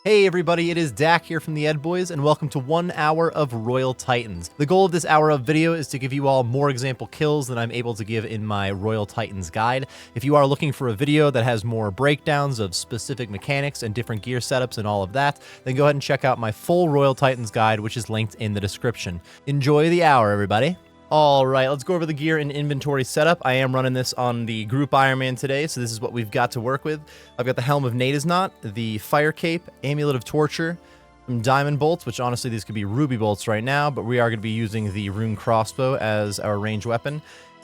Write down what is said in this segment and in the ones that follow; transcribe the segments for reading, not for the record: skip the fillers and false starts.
Hey everybody, it is Dak here from the Ed Boys, and welcome to 1 hour of Royal Titans. The goal of this hour of video is to give you all more example kills than I'm able to give in my Royal Titans guide. If you are looking for a video that has more breakdowns of specific mechanics and different gear setups and all of that, then go ahead and check out my full Royal Titans guide, which is linked in the description. Enjoy the hour, everybody. Alright, let's go over the gear and inventory setup. I am running this on the Group Ironman today, so this is what we've got to work with. I've got the Helm of Nadasnot, the Fire Cape, Amulet of Torture, some Diamond Bolts, which honestly these could be Ruby Bolts right now, but we are going to be using the Rune Crossbow as our ranged weapon.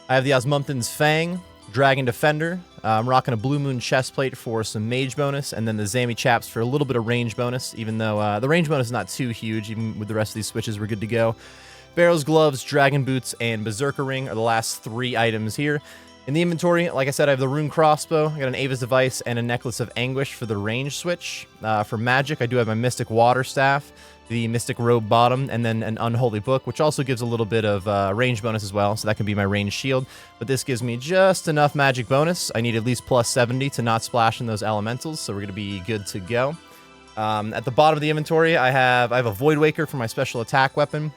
I have the Osmumten's Fang, Dragon Defender. I'm rocking a Blue Moon chestplate for some mage bonus, and then the Zami Chaps for a little bit of range bonus, even though the range bonus is not too huge. Even with the rest of these switches, we're good to go. Barrels, gloves, dragon boots, and berserker ring are the last 3 items here. In the inventory, like I said, I have the rune crossbow, I got an Ava's device, and a necklace of anguish for the range switch. For magic, I do have my mystic water staff, the mystic robe bottom, and then an unholy book, which also gives a little bit of range bonus as well, so that can be my range shield. But this gives me just enough magic bonus. I need at least plus 70 to not splash in those elementals, so we're going to be good to go. At the bottom of the inventory, I have a Void Waker for my special attack weapon.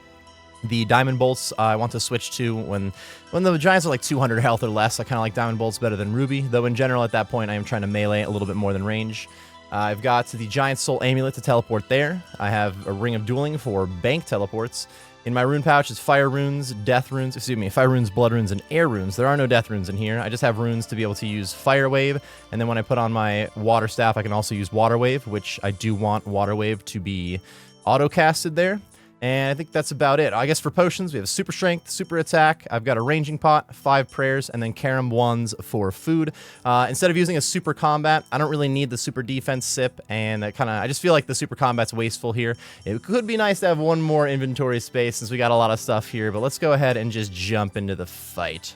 The Diamond Bolts I want to switch to when the Giants are like 200 health or less. I kind of like Diamond Bolts better than Ruby, though in general at that point I am trying to melee a little bit more than range. I've got the Giant Soul Amulet to teleport there. I have a Ring of Dueling for bank teleports. In my rune pouch is Fire Runes, Death Runes, Fire Runes, Blood Runes, and Air Runes. There are no Death Runes in here. I just have runes to be able to use Fire Wave, and then when I put on my Water Staff, I can also use Water Wave, which I do want Water Wave to be auto-casted there. And I think that's about it. I guess for potions, we have Super Strength, Super Attack. I've got a Ranging Pot, 5 Prayers, and then Karam Wands for food. Instead of using a Super Combat, I don't really need the Super Defense sip, and I just feel like the Super Combat's wasteful here. It could be nice to have one more inventory space since we got a lot of stuff here, but let's go ahead and just jump into the fight.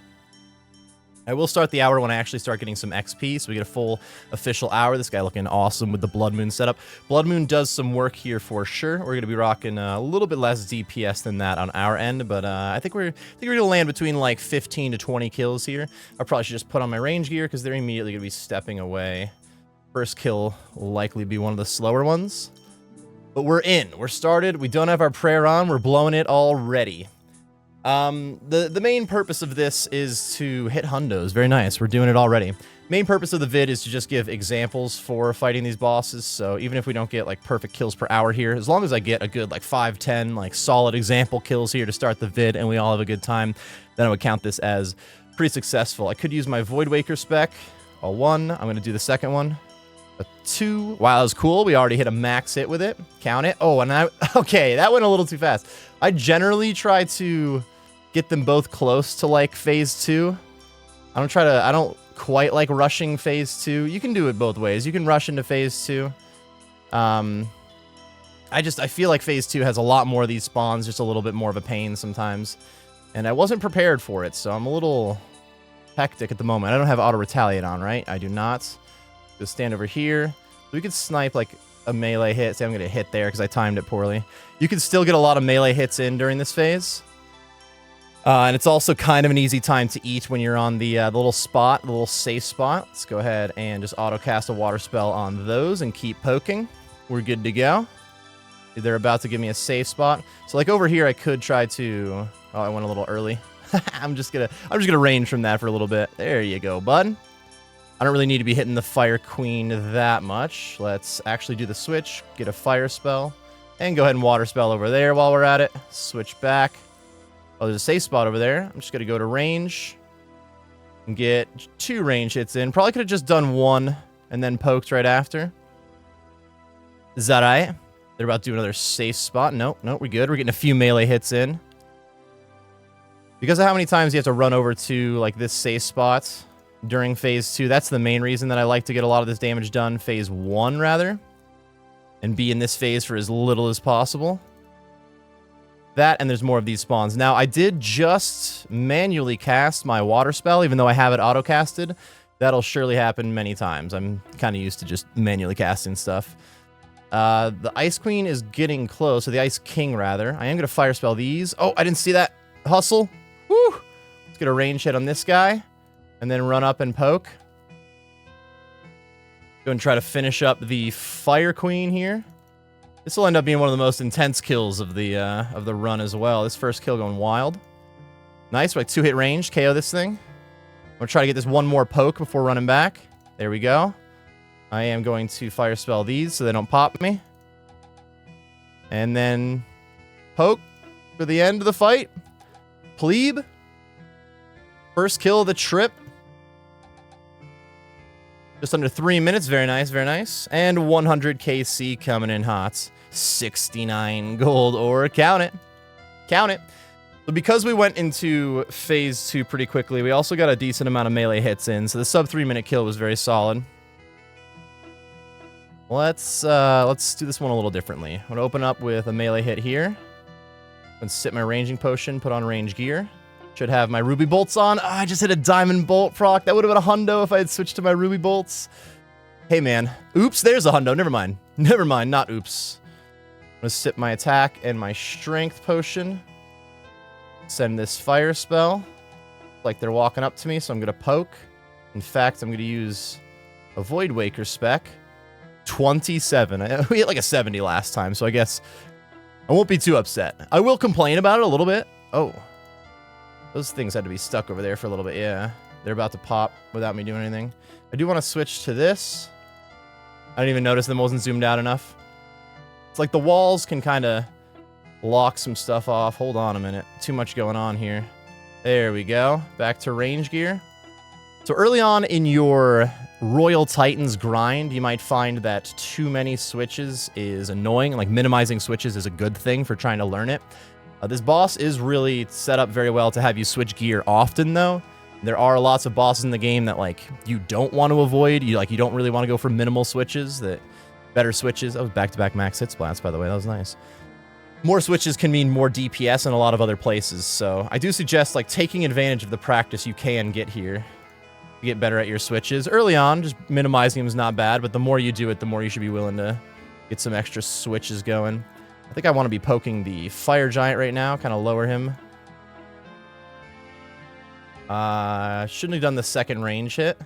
I will start the hour when I actually start getting some XP, so we get a full official hour. This guy looking awesome with the Blood Moon setup. Blood Moon does some work here for sure. We're going to be rocking a little bit less DPS than that on our end, but I think we're going to land between like 15 to 20 kills here. I probably should just put on my range gear because they're immediately going to be stepping away. First kill will likely be one of the slower ones. But we're in. We're started. We don't have our prayer on. We're blowing it already. The main purpose of this is to hit hundos. Very nice. We're doing it already. Main purpose of the vid is to just give examples for fighting these bosses. So even if we don't get like perfect kills per hour here, as long as I get a good like 5, 10 like solid example kills here to start the vid and we all have a good time, then I would count this as pretty successful. I could use my Void Waker spec. A 1. I'm going to do the second one. A 2. Wow, that was cool. We already hit a max hit with it. Count it. Oh, and okay, that went a little too fast. I generally try to get them both close to like phase 2. I don't quite like rushing phase 2. You can do it both ways. You can rush into phase 2. I feel like phase 2 has a lot more of these spawns, just a little bit more of a pain sometimes. And I wasn't prepared for it, so I'm a little hectic at the moment. I don't have auto retaliate on, right? I do not. Just stand over here. We could snipe like a melee hit. See, I'm going to hit there because I timed it poorly. You can still get a lot of melee hits in during this phase. And it's also kind of an easy time to eat when you're on the little spot, the little safe spot. Let's go ahead and just auto-cast a water spell on those and keep poking. We're good to go. They're about to give me a safe spot. So like over here, I could try to... Oh, I went a little early. I'm just gonna range from that for a little bit. There you go, bud. I don't really need to be hitting the Fire Queen that much. Let's actually do the switch, get a fire spell, and go ahead and water spell over there while we're at it. Switch back. Oh, there's a safe spot over there. I'm just going to go to range and get 2 range hits in. Probably could have just done 1 and then poked right after. Is that right? They're about to do another safe spot. Nope, we're good. We're getting a few melee hits in. Because of how many times you have to run over to like this safe spot during phase 2, that's the main reason that I like to get a lot of this damage done phase 1 rather. And be in this phase for as little as possible. That, and there's more of these spawns. Now, I did just manually cast my water spell, even though I have it auto-casted. That'll surely happen many times. I'm kind of used to just manually casting stuff. The Ice Queen is getting close, or the Ice King, rather. I am going to fire spell these. Oh, I didn't see that. Hustle. Woo! Let's get a range hit on this guy, and then run up and poke. Go and try to finish up the Fire Queen here. This will end up being one of the most intense kills of the run as well. This first kill going wild. Nice, we're like 2-hit range. KO this thing. I'm gonna try to get this one more poke before running back. There we go. I am going to fire spell these so they don't pop me. And then poke for the end of the fight. Plebe. First kill of the trip. Just under 3 minutes. Very nice, very nice. And 100 KC coming in hot. 69 gold ore. Count it. Count it. So because we went into phase 2 pretty quickly, we also got a decent amount of melee hits in. So the sub 3 minute kill was very solid. Let's do this one a little differently. I'm gonna open up with a melee hit here. And sip my ranging potion, put on range gear. Should have my ruby bolts on. I just hit a diamond bolt proc. That would have been a hundo if I had switched to my ruby bolts. Hey man. Oops, there's a hundo. Never mind. Never mind, not oops. I'm gonna sip my attack and my strength potion. Send this fire spell. Like they're walking up to me, so I'm gonna poke. In fact, I'm gonna use a Void Waker spec. 27. We hit like a 70 last time, so I guess I won't be too upset. I will complain about it a little bit. Oh. Those things had to be stuck over there for a little bit. Yeah. They're about to pop without me doing anything. I do want to switch to this. I didn't even notice them wasn't zoomed out enough. It's like the walls can kind of lock some stuff off. Hold on a minute. Too much going on here. There we go. Back to range gear. So early on in your Royal Titans grind, you might find that too many switches is annoying. Like minimizing switches is a good thing for trying to learn it. This boss is really set up very well to have you switch gear often, though. There are lots of bosses in the game that like you don't want to avoid. You don't really want to go for minimal switches. That better switches. Oh, back-to-back max hit splats, by the way. That was nice. More switches can mean more DPS in a lot of other places. So I do suggest like taking advantage of the practice you can get here. To get better at your switches. Early on, just minimizing them is not bad, but the more you do it, the more you should be willing to get some extra switches going. I think I want to be poking the Fire Giant right now, kind of lower him. Shouldn't have done the second range hit.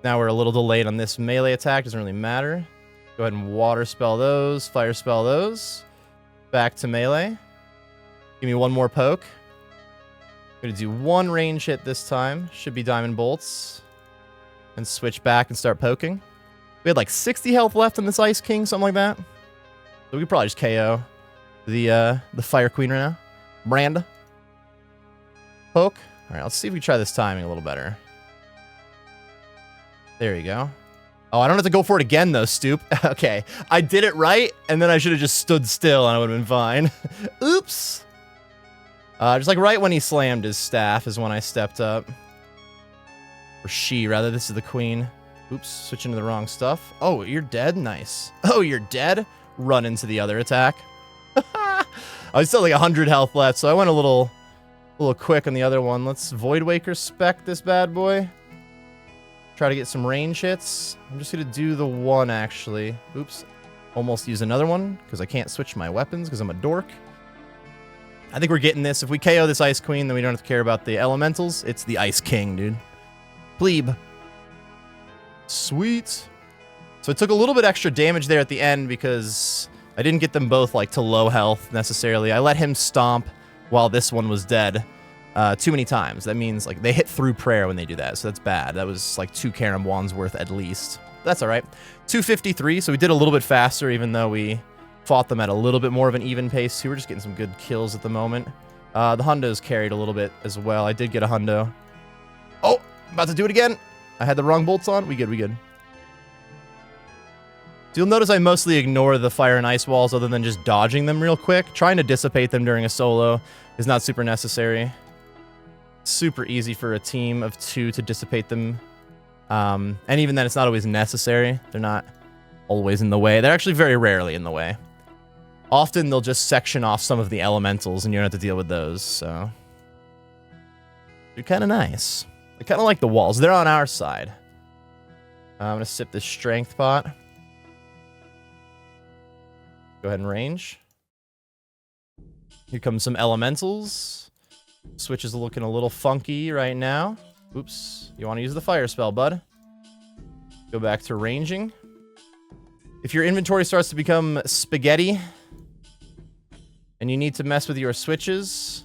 Now we're a little delayed on this melee attack, doesn't really matter. Go ahead and water spell those, fire spell those. Back to melee. Give me one more poke. I'm gonna do one range hit this time. Should be diamond bolts. And switch back and start poking. We had like 60 health left on this Ice King, something like that. So we could probably just KO the Fire Queen right now. Brand. Poke. Alright, let's see if we try this timing a little better. There you go. Oh, I don't have to go for it again, though, Stoop. Okay. I did it right, and then I should have just stood still, and I would have been fine. Oops. Just like right when he slammed his staff is when I stepped up. Or she, rather. This is the queen. Oops, switching to the wrong stuff. Oh, you're dead? Nice. Oh, you're dead? Run into the other attack. I was still like 100 health left, so I went a little quick on the other one. Let's Void Waker spec this bad boy. Try to get some range hits. I'm just going to do the one, actually. Oops. Almost use another one, because I can't switch my weapons, because I'm a dork. I think we're getting this. If we KO this Ice Queen, then we don't have to care about the elementals. It's the Ice King, dude. Plebe. Sweet. So it took a little bit extra damage there at the end, because I didn't get them both, like, to low health, necessarily. I let him stomp while this one was dead. Too many times. That means, like, they hit through prayer when they do that, so that's bad. That was, like, 2 Karam Wands worth at least. That's alright. 253, so we did a little bit faster, even though we fought them at a little bit more of an even pace, too. We're just getting some good kills at the moment. The hundos carried a little bit as well. I did get a hundo. Oh! About to do it again! I had the wrong bolts on. We good, we good. So you'll notice I mostly ignore the fire and ice walls other than just dodging them real quick. Trying to dissipate them during a solo is not super necessary. Super easy for a team of 2 to dissipate them. And even then, it's not always necessary. They're not always in the way. They're actually very rarely in the way. Often, they'll just section off some of the elementals, and you don't have to deal with those, so... They're kind of nice. I kind of like the walls. They're on our side. I'm going to sip this strength pot. Go ahead and range. Here comes some elementals. Switch is looking a little funky right now. Oops. You want to use the fire spell, bud. Go back to ranging. If your inventory starts to become spaghetti and you need to mess with your switches,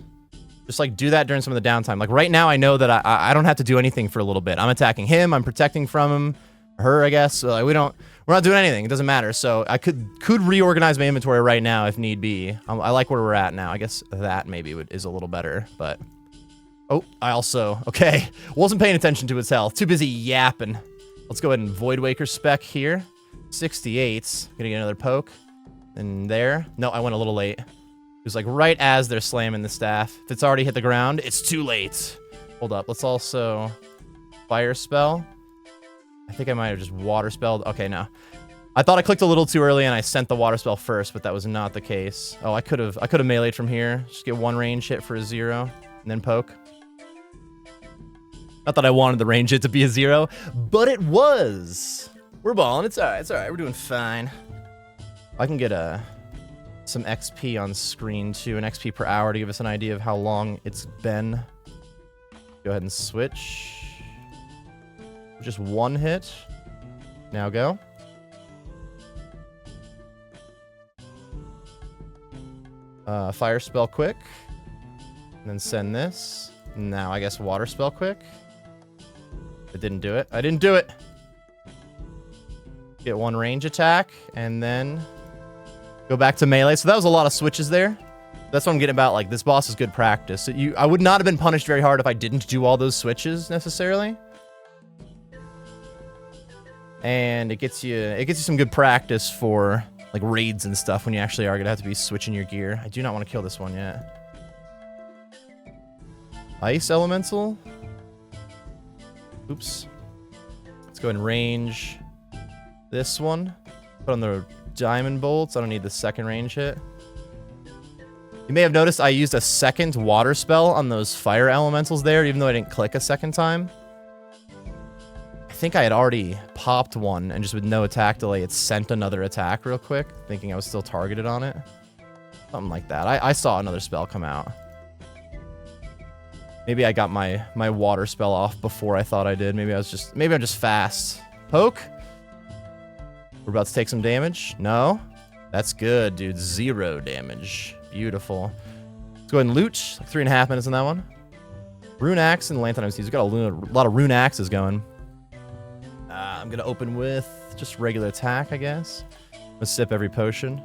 just like do that during some of the downtime. Like right now, I know that I don't have to do anything for a little bit. I'm attacking him. I'm protecting from him, her, I guess. So like, we're not doing anything. It doesn't matter. So I could reorganize my inventory right now if need be. I like where we're at now. I guess that maybe is a little better, but. Oh, I also, okay. Wasn't paying attention to its health. Too busy yapping. Let's go ahead and Void Waker spec here. 68. Gonna get another poke. And there. No, I went a little late. It was like right as they're slamming the staff. If it's already hit the ground, it's too late. Hold up. Let's also Fire Spell. I think I might have just Water Spelled. Okay, no. I thought I clicked a little too early and I sent the Water Spell first, but that was not the case. Oh, I could have meleeed from here. Just get one range hit for a 0 and then poke. Not that I wanted the range hit to be a 0, but it was. We're balling. It's alright. It's alright. We're doing fine. I can get some XP on screen too, an XP per hour to give us an idea of how long it's been. Go ahead and switch. Just one hit. Now go. Fire Spell quick. And then send this. Now I guess Water Spell quick. It didn't do it. I didn't do it. Get one range attack, and then go back to melee. So that was a lot of switches there. That's what I'm getting about. Like, this boss is good practice. I would not have been punished very hard if I didn't do all those switches necessarily. And it gets you some good practice for like raids and stuff when you actually are gonna have to be switching your gear. I do not want to kill this one yet. Ice Elemental. Oops. Let's go ahead and range this one. Put on the Diamond Bolts. I don't need the second range hit. You may have noticed I used a second water spell on those fire elementals there, even though I didn't click a second time. I think I had already popped one, and just with no attack delay, it sent another attack real quick, thinking I was still targeted on it. Something like that. I saw another spell come out. Maybe I got my water spell off before I thought I did. Maybe I'm just fast. Poke. We're about to take some damage. No? That's good, dude. 0 damage. Beautiful. Let's go ahead and loot. Like 3.5 minutes on that one. Rune Axe and Lantern MCs. We've got a lot of Rune Axes going. I'm going to open with just regular attack, I guess. I'm going to sip every potion.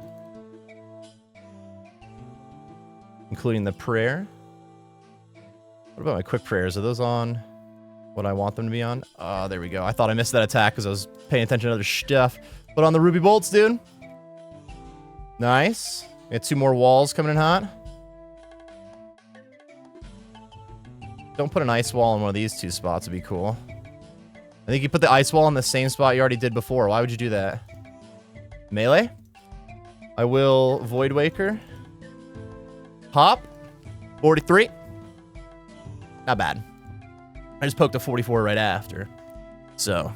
Including the prayer. What about my quick prayers? Are those on what I want them to be on? Oh, there we go. I thought I missed that attack because I was paying attention to other stuff. Put on the Ruby Bolts, dude. Nice. We got 2 more walls coming in hot. Don't put an ice wall in one of these 2 spots. Would be cool. I think you put the ice wall in the same spot you already did before. Why would you do that? Melee. I will Void Waker. Pop. 43. Not bad. I just poked a 44 right after. So,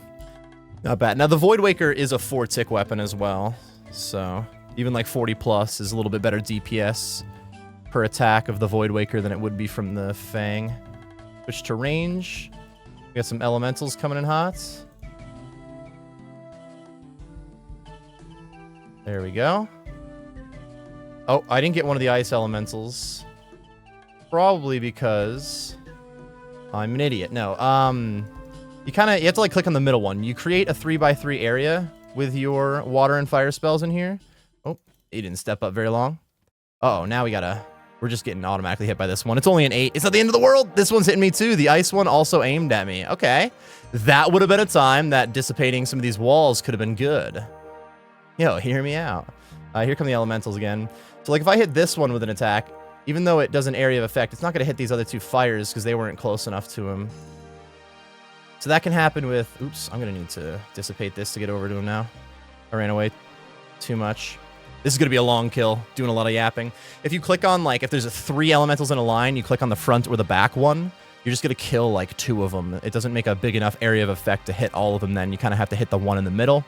not bad. Now, the Void Waker is a 4-tick weapon as well. So, even like 40 plus is a little bit better DPS per attack of the Void Waker than it would be from the Fang. Switch to range. We got some elementals coming in hot. There we go. Oh, I didn't get one of the ice elementals. Probably because I'm an idiot. No, you have to like click on the middle one. You create a 3x3 area with your water and fire spells in here. Oh, he didn't step up very long. Uh oh, now we're just getting automatically hit by this one. It's only an 8. It's not the end of the world. This one's hitting me too. The ice one also aimed at me. Okay. That would have been a time that dissipating some of these walls could have been good. Yo, hear me out. Here come the elementals again. So like if I hit this one with an attack, even though it does an area of effect, it's not going to hit these other 2 fires because they weren't close enough to him. So that can happen with... Oops, I'm going to need to dissipate this to get over to him now. I ran away too much. This is going to be a long kill, doing a lot of yapping. If you click on, like, if there's 3 elementals in a line, you click on the front or the back one, you're just going to kill, like, 2 of them. It doesn't make a big enough area of effect to hit all of them then. You kind of have to hit the one in the middle.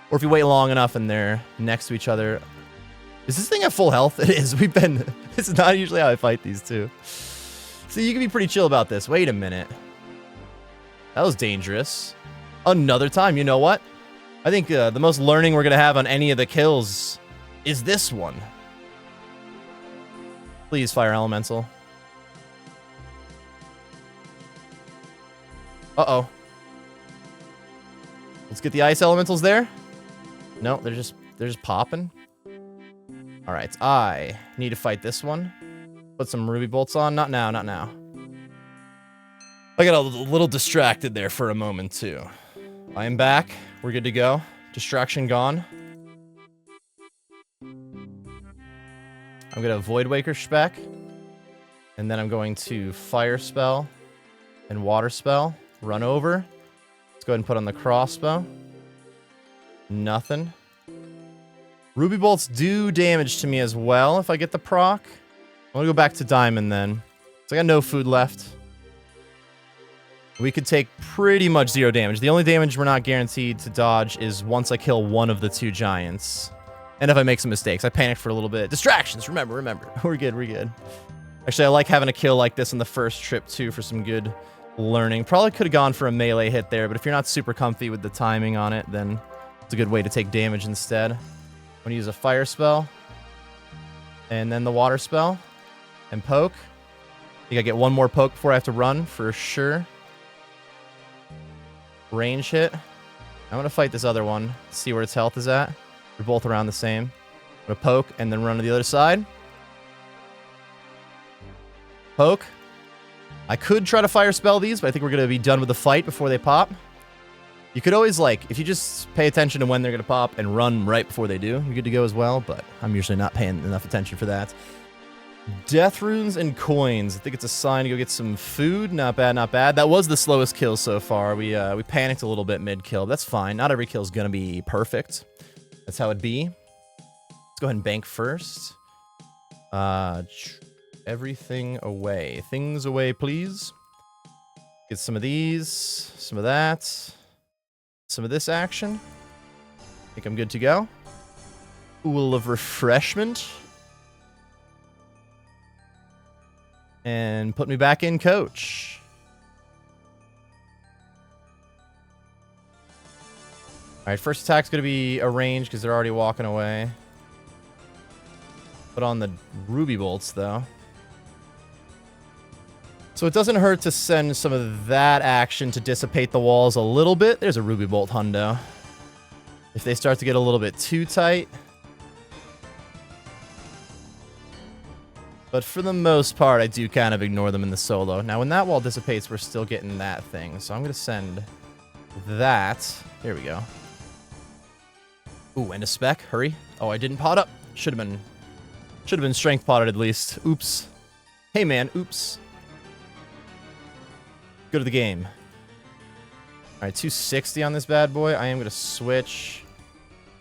Or if you wait long enough and they're next to each other... Is this thing at full health? It is. This is not usually how I fight these 2. So you can be pretty chill about this. Wait a minute. That was dangerous. Another time. You know what? I think the most learning we're going to have on any of the kills is this one. Please, Fire Elemental. Uh-oh. Let's get the Ice Elementals there. No, they're just popping. All right, I need to fight this one. Put some Ruby Bolts on. Not now, not now. I got a little distracted there for a moment, too. I am back. We're good to go. Distraction gone. I'm going to Void Waker spec. And then I'm going to Fire Spell and Water Spell. Run over. Let's go ahead and put on the crossbow. Nothing. Ruby Bolts do damage to me as well if I get the proc. I'm going to go back to Diamond then. So I got no food left. We could take pretty much 0 damage. The only damage we're not guaranteed to dodge is once I kill one of the 2 giants. And if I make some mistakes. I panicked for a little bit. Distractions, remember. We're good, we're good. Actually, I like having a kill like this in the first trip, too, for some good learning. Probably could have gone for a melee hit there, but if you're not super comfy with the timing on it, then it's a good way to take damage instead. I'm going to use a Fire Spell. And then the Water Spell. And poke. I think I get one more poke before I have to run, for sure. Range hit. I'm going to fight this other one. See where its health is at. They're both around the same. I'm going to poke and then run to the other side. Poke. I could try to Fire Spell these, but I think we're going to be done with the fight before they pop. You could always, like, if you just pay attention to when they're going to pop and run right before they do, you're good to go as well, but I'm usually not paying enough attention for that. Death runes and coins. I think it's a sign to go get some food. Not bad, not bad. That was the slowest kill so far. We panicked a little bit mid-kill. That's fine. Not every kill is going to be perfect. That's how it be. Let's go ahead and bank first. Everything away. Things away, please. Get some of these. Some of that. Some of this action. I think I'm good to go. Pool of refreshment. And put me back in, coach. Alright, first attack's going to be a range because they're already walking away. Put on the Ruby Bolts, though. So it doesn't hurt to send some of that action to dissipate the walls a little bit. There's a Ruby Bolt hundo. If they start to get a little bit too tight. But for the most part, I do kind of ignore them in the solo. Now, when that wall dissipates, we're still getting that thing. So I'm going to send that. Here we go. Ooh, and a spec. Hurry. Oh, I didn't pot up. Should have been strength potted at least. Oops. Hey, man. Oops. Go to the game. All right, 260 on this bad boy. I am going to switch.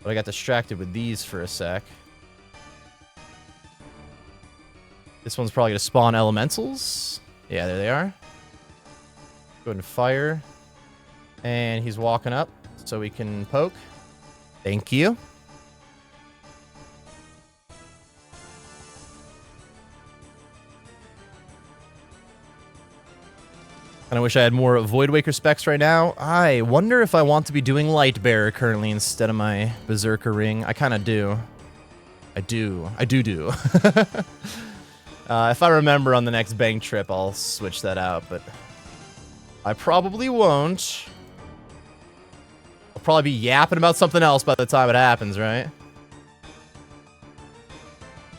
But I got distracted with these for a sec. This one's probably going to spawn elementals. Yeah, there they are. Go ahead and fire. And he's walking up so we can poke. Thank you. And I wish I had more Void Waker specs right now. I wonder if I want to be doing Light Bearer currently instead of my Berserker Ring. I kind of do. I do. If I remember on the next bank trip, I'll switch that out, but I probably won't. I'll probably be yapping about something else by the time it happens, right?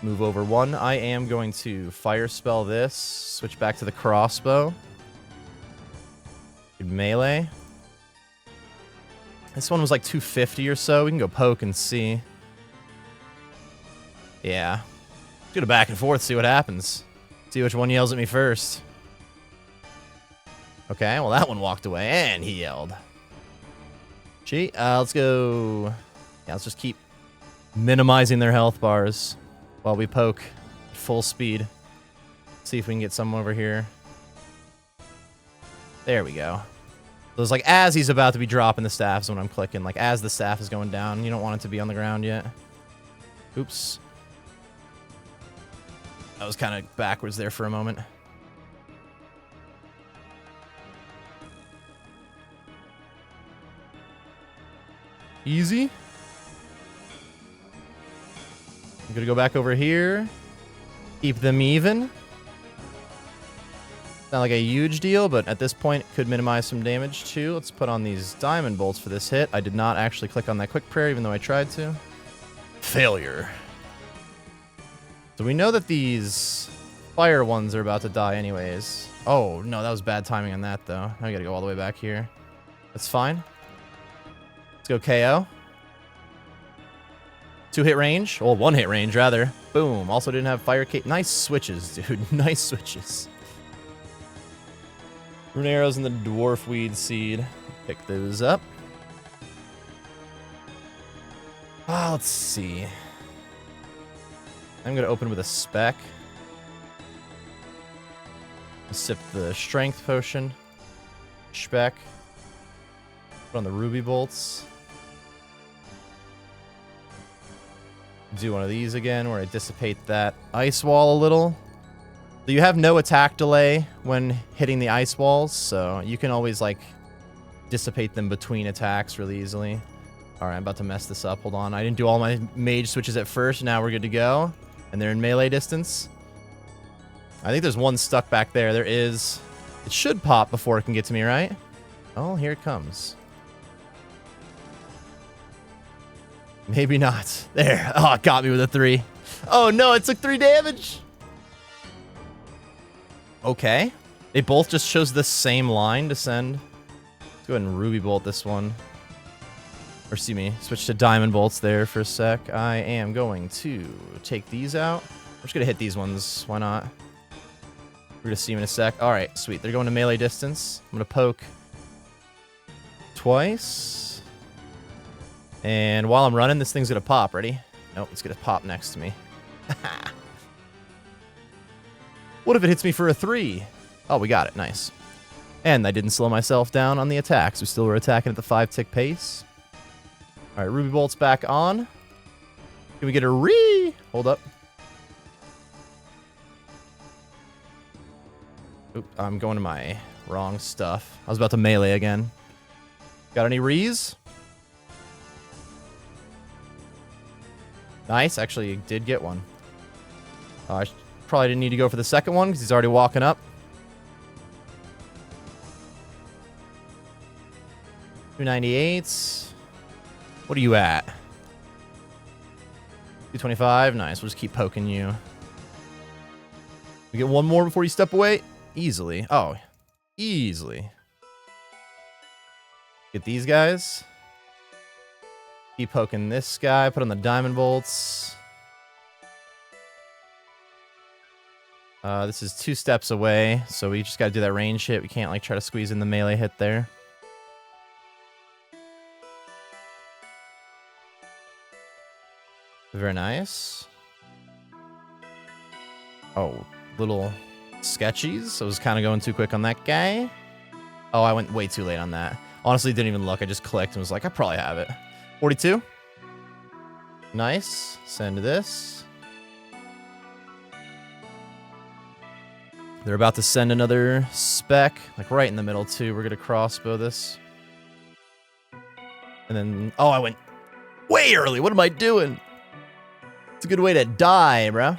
Move over 1. I am going to Fire Spell this. Switch back to the crossbow. Good melee. This one was like 250 or so. We can go poke and see. Yeah. Do it back and forth, see what happens. See which one yells at me first. Okay, well that one walked away, and he yelled. Gee, let's go... Yeah, let's just keep minimizing their health bars while we poke at full speed. See if we can get some over here. There we go. So it's like as he's about to be dropping the staff is when I'm clicking. Like as the staff is going down. You don't want it to be on the ground yet. Oops. I was kind of backwards there for a moment. Easy. I'm gonna go back over here. Keep them even. Not like a huge deal, but at this point, it could minimize some damage too. Let's put on these diamond bolts for this hit. I did not actually click on that quick prayer, even though I tried to. Failure. So we know that these fire ones are about to die anyways. Oh, no, that was bad timing on that, though. Now we gotta go all the way back here. That's fine. Let's go KO. 2-hit range. Oh, 1-hit range, rather. Boom. Also didn't have fire cape. Nice switches, dude. Nice switches. Rune arrows and the dwarf weed seed. Pick those up. Let's see. I'm going to open with a spec. Sip the strength potion. Spec. Put on the ruby bolts. Do one of these again where I dissipate that ice wall a little. So you have no attack delay when hitting the ice walls, so you can always, like, dissipate them between attacks really easily. Alright, I'm about to mess this up. Hold on. I didn't do all my mage switches at first. Now we're good to go. And they're in melee distance. I think there's one stuck back there. There is. It should pop before it can get to me, right? Oh, here it comes. Maybe not. There. Oh, it got me with a 3. Oh, no, it took 3 damage. Okay. They both just chose the same line to send. Let's go ahead and ruby bolt this one. Or see me. Switch to diamond bolts there for a sec. I am going to take these out. I'm just going to hit these ones. Why not? We're going to see them in a sec. Alright, sweet. They're going to melee distance. I'm going to poke twice. And while I'm running, this thing's going to pop. Ready? Nope, it's going to pop next to me. What if it hits me for a 3? Oh, we got it. Nice. And I didn't slow myself down on the attacks. We still were attacking at the 5-tick pace. All right, ruby bolt's back on. Can we get a re? Hold up. Oop, I'm going to my wrong stuff. I was about to melee again. Got any rees? Nice. Actually, did get one. I probably didn't need to go for the second one because he's already walking up. 298. What are you at? 225. Nice. We'll just keep poking you. We get one more before you step away? Easily. Oh, easily. Get these guys. Keep poking this guy. Put on the diamond bolts. This is 2 steps away, so we just gotta do that range hit. We can't, like, try to squeeze in the melee hit there. Very nice. Oh, little sketchies. I was kind of going too quick on that guy. Oh, I went way too late on that. Honestly, didn't even look. I just clicked and was like, I probably have it. 42. Nice. Send this. They're about to send another spec, like right in the middle too. We're gonna crossbow this. And then, oh, I went way early. What am I doing? It's a good way to die, bro.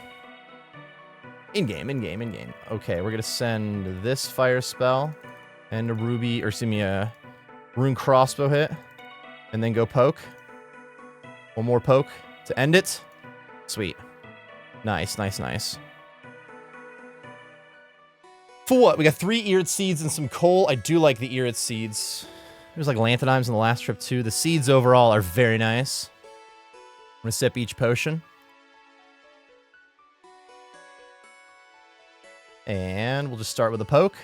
In-game, in-game, in-game. Okay, we're gonna send this fire spell and a ruby, or excuse me, a rune crossbow hit. And then go poke. One more poke to end it. Sweet. Nice, nice, nice. For what? We got 3 eared seeds and some coal. I do like the eared seeds. There's like lanthanimes in the last trip too. The seeds overall are very nice. I'm gonna sip each potion. And we'll just start with a poke.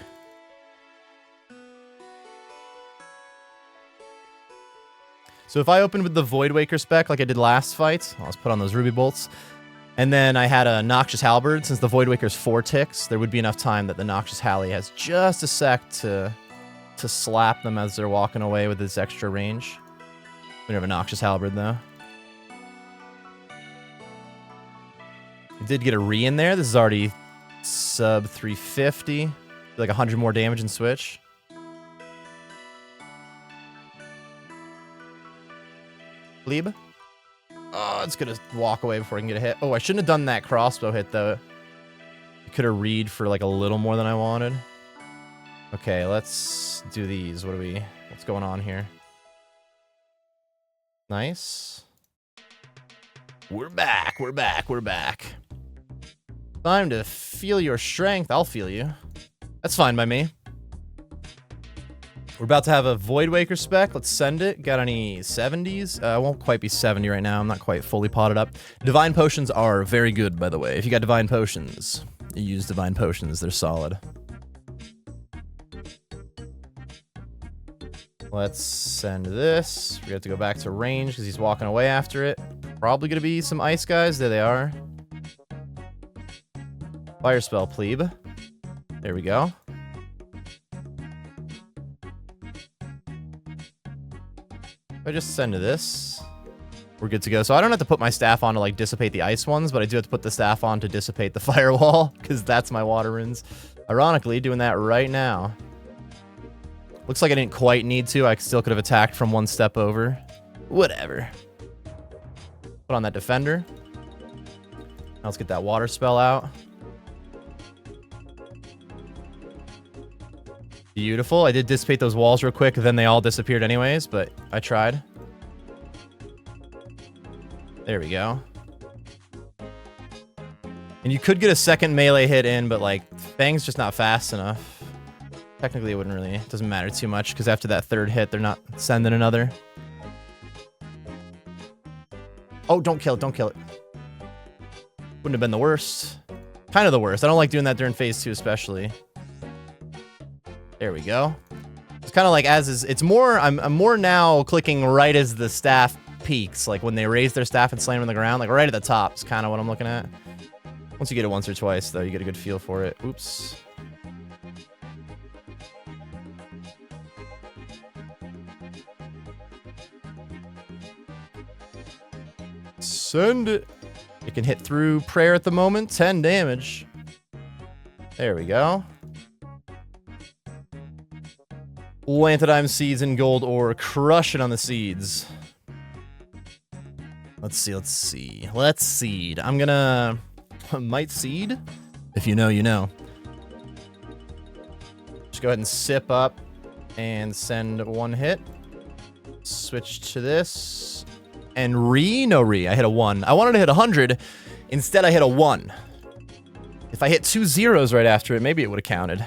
So if I opened with the Void Waker spec like I did last fight, I'll just put on those ruby bolts. And then I had a Noxious Halberd. Since the Void Waker's 4 ticks, there would be enough time that the Noxious Halley has just a sec to slap them as they're walking away with this extra range. We don't have a Noxious Halberd, though. We did get a re in there. This is already sub 350. Like 100 more damage in switch. Plebe. Oh, it's gonna walk away before I can get a hit. Oh, I shouldn't have done that crossbow hit, though. I could have read for, like, a little more than I wanted. Okay, let's do these. What's going on here? Nice. We're back. We're back. We're back. Time to feel your strength. I'll feel you. That's fine by me. We're about to have a Void Waker spec. Let's send it. Got any 70s? I won't quite be 70 right now. I'm not quite fully potted up. Divine Potions are very good, by the way. If you got Divine Potions, you use Divine Potions. They're solid. Let's send this. We have to go back to range because he's walking away after it. Probably going to be some ice guys. There they are. Fire spell, plebe. There we go. If I just send to this, we're good to go. So I don't have to put my staff on to like dissipate the ice ones, but I do have to put the staff on to dissipate the firewall because that's my water runes. Ironically, doing that right now. Looks like I didn't quite need to. I still could have attacked from one step over. Whatever. Put on that defender. Now let's get that water spell out. Beautiful. I did dissipate those walls real quick, then they all disappeared anyways, but I tried. There we go. And you could get a second melee hit in, but like, Fang's just not fast enough. Technically, it doesn't matter too much, because after that third hit, they're not sending another. Oh, don't kill it, don't kill it. Wouldn't have been the worst. Kind of the worst. I don't like doing that during phase 2 especially. There we go. It's kind of like it's more, I'm more now clicking right as the staff peaks, like when they raise their staff and slam on the ground, like right at the top is kind of what I'm looking at. Once you get it once or twice, though, you get a good feel for it. Oops. Send it. It can hit through prayer at the moment. 10 damage. There we go. Lantidime seeds and gold ore. Crushing on the seeds. Let's see, let's see. Let's seed. I'm gonna... might seed? If you know, you know. Just go ahead and sip up and send one hit. Switch to this. And no re. I hit a 1. I wanted to hit 100. Instead, I hit a 1. If I hit 2 zeros right after it, maybe it would have counted.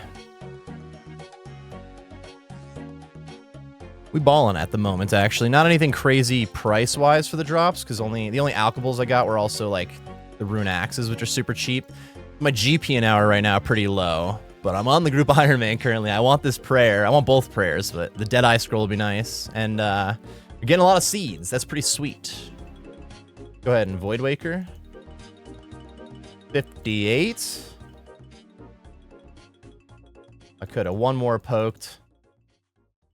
We balling at the moment, actually. Not anything crazy price-wise for the drops, because the only alchables I got were also, like, the rune axes, which are super cheap. My GP an hour right now pretty low, but I'm on the group Iron Man currently. I want this prayer. I want both prayers, but the Deadeye Scroll would be nice. And, you're getting a lot of seeds. That's pretty sweet. Go ahead and Void Waker. 58. I could have one more poked.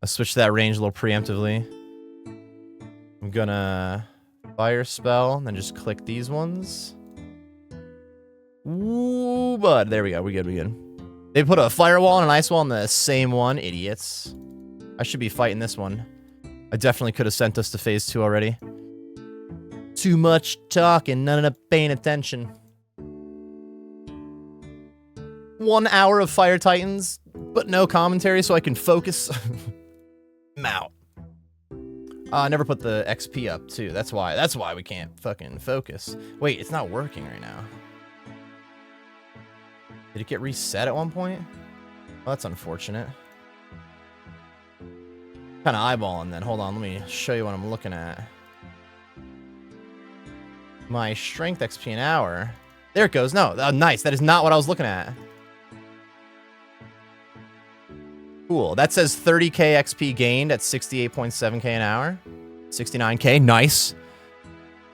I'll switch to that range a little preemptively. I'm gonna fire spell, and then just click these ones. Ooh, bud. There we go. We good, we good. They put a firewall and an ice wall on the same one. Idiots. I should be fighting this one. I definitely could have sent us to phase 2 already. Too much talking, none of paying attention. 1 hour of Fire Titans, but no commentary so I can focus. I'm out. I never put the XP up, too. That's why we can't fucking focus. Wait, it's not working right now. Did it get reset at one point? Well, that's unfortunate. Kind of eyeballing then. Hold on, let me show you what I'm looking at. My strength XP an hour. There it goes. No, nice. That is not what I was looking at. Cool. That says 30k XP gained at 68.7k an hour. 69k. Nice.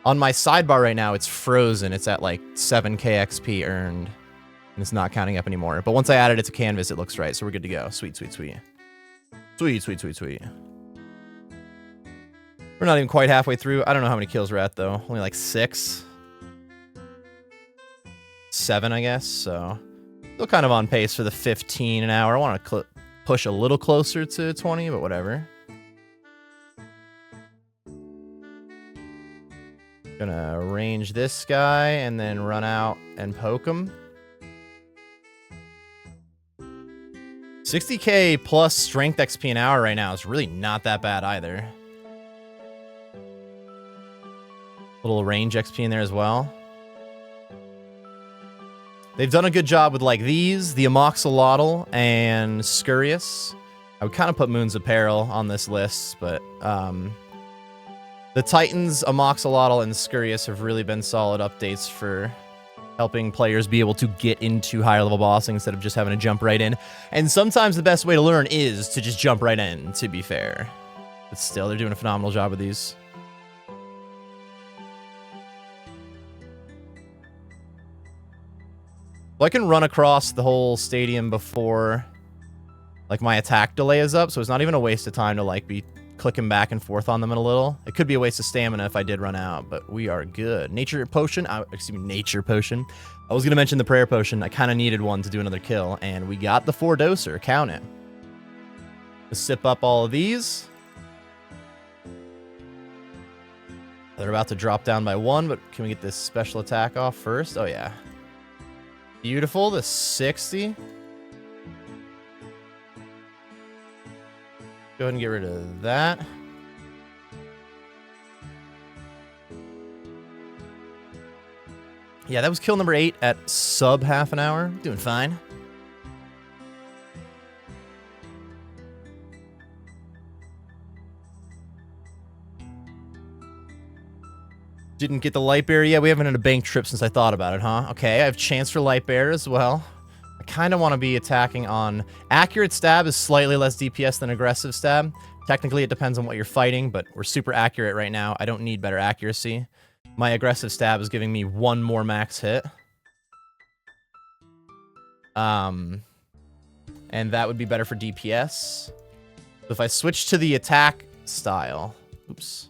On my sidebar right now, it's frozen. It's at like 7k XP earned. And it's not counting up anymore. But once I added it to canvas, it looks right. So we're good to go. Sweet, sweet, sweet. Sweet, sweet, sweet, sweet. We're not even quite halfway through. I don't know how many kills we're at, though. Only like 6. 7, I guess. So still kind of on pace for the 15 an hour. I want to push a little closer to 20, but whatever. Gonna range this guy and then run out and poke him. 60k plus strength XP an hour right now is really not that bad either. Little range XP in there as well. They've done a good job with like these, the Amoxolotl and Scurious. I would kind of put Moon's Apparel on this list, but the Titans, Amoxolotl, and Scurious have really been solid updates for helping players be able to get into higher level bossing instead of just having to jump right in. And sometimes the best way to learn is to just jump right in, to be fair. But still, they're doing a phenomenal job with these. Well, I can run across the whole stadium before like my attack delay is up, so it's not even a waste of time to like be clicking back and forth on them in a little. It could be a waste of stamina if I did run out, but we are good. Nature potion, excuse me, nature potion. I was gonna mention the prayer potion. I kind of needed one to do another kill, and we got the 4-doser. Count it. Let's sip up all of these. They're about to drop down by 1, but can we get this special attack off first? Oh yeah. Beautiful, the 60. Go ahead and get rid of that. Yeah, that was kill number 8 at sub half an hour. Doing fine. Didn't get the light bear yet. We haven't had a bank trip since I thought about it, huh? Okay, I have chance for light bear as well. I kind of want to be attacking on... Accurate stab is slightly less DPS than aggressive stab. Technically, it depends on what you're fighting, but we're super accurate right now. I don't need better accuracy. My aggressive stab is giving me 1 more max hit. And that would be better for DPS. So if I switch to the attack style... Oops.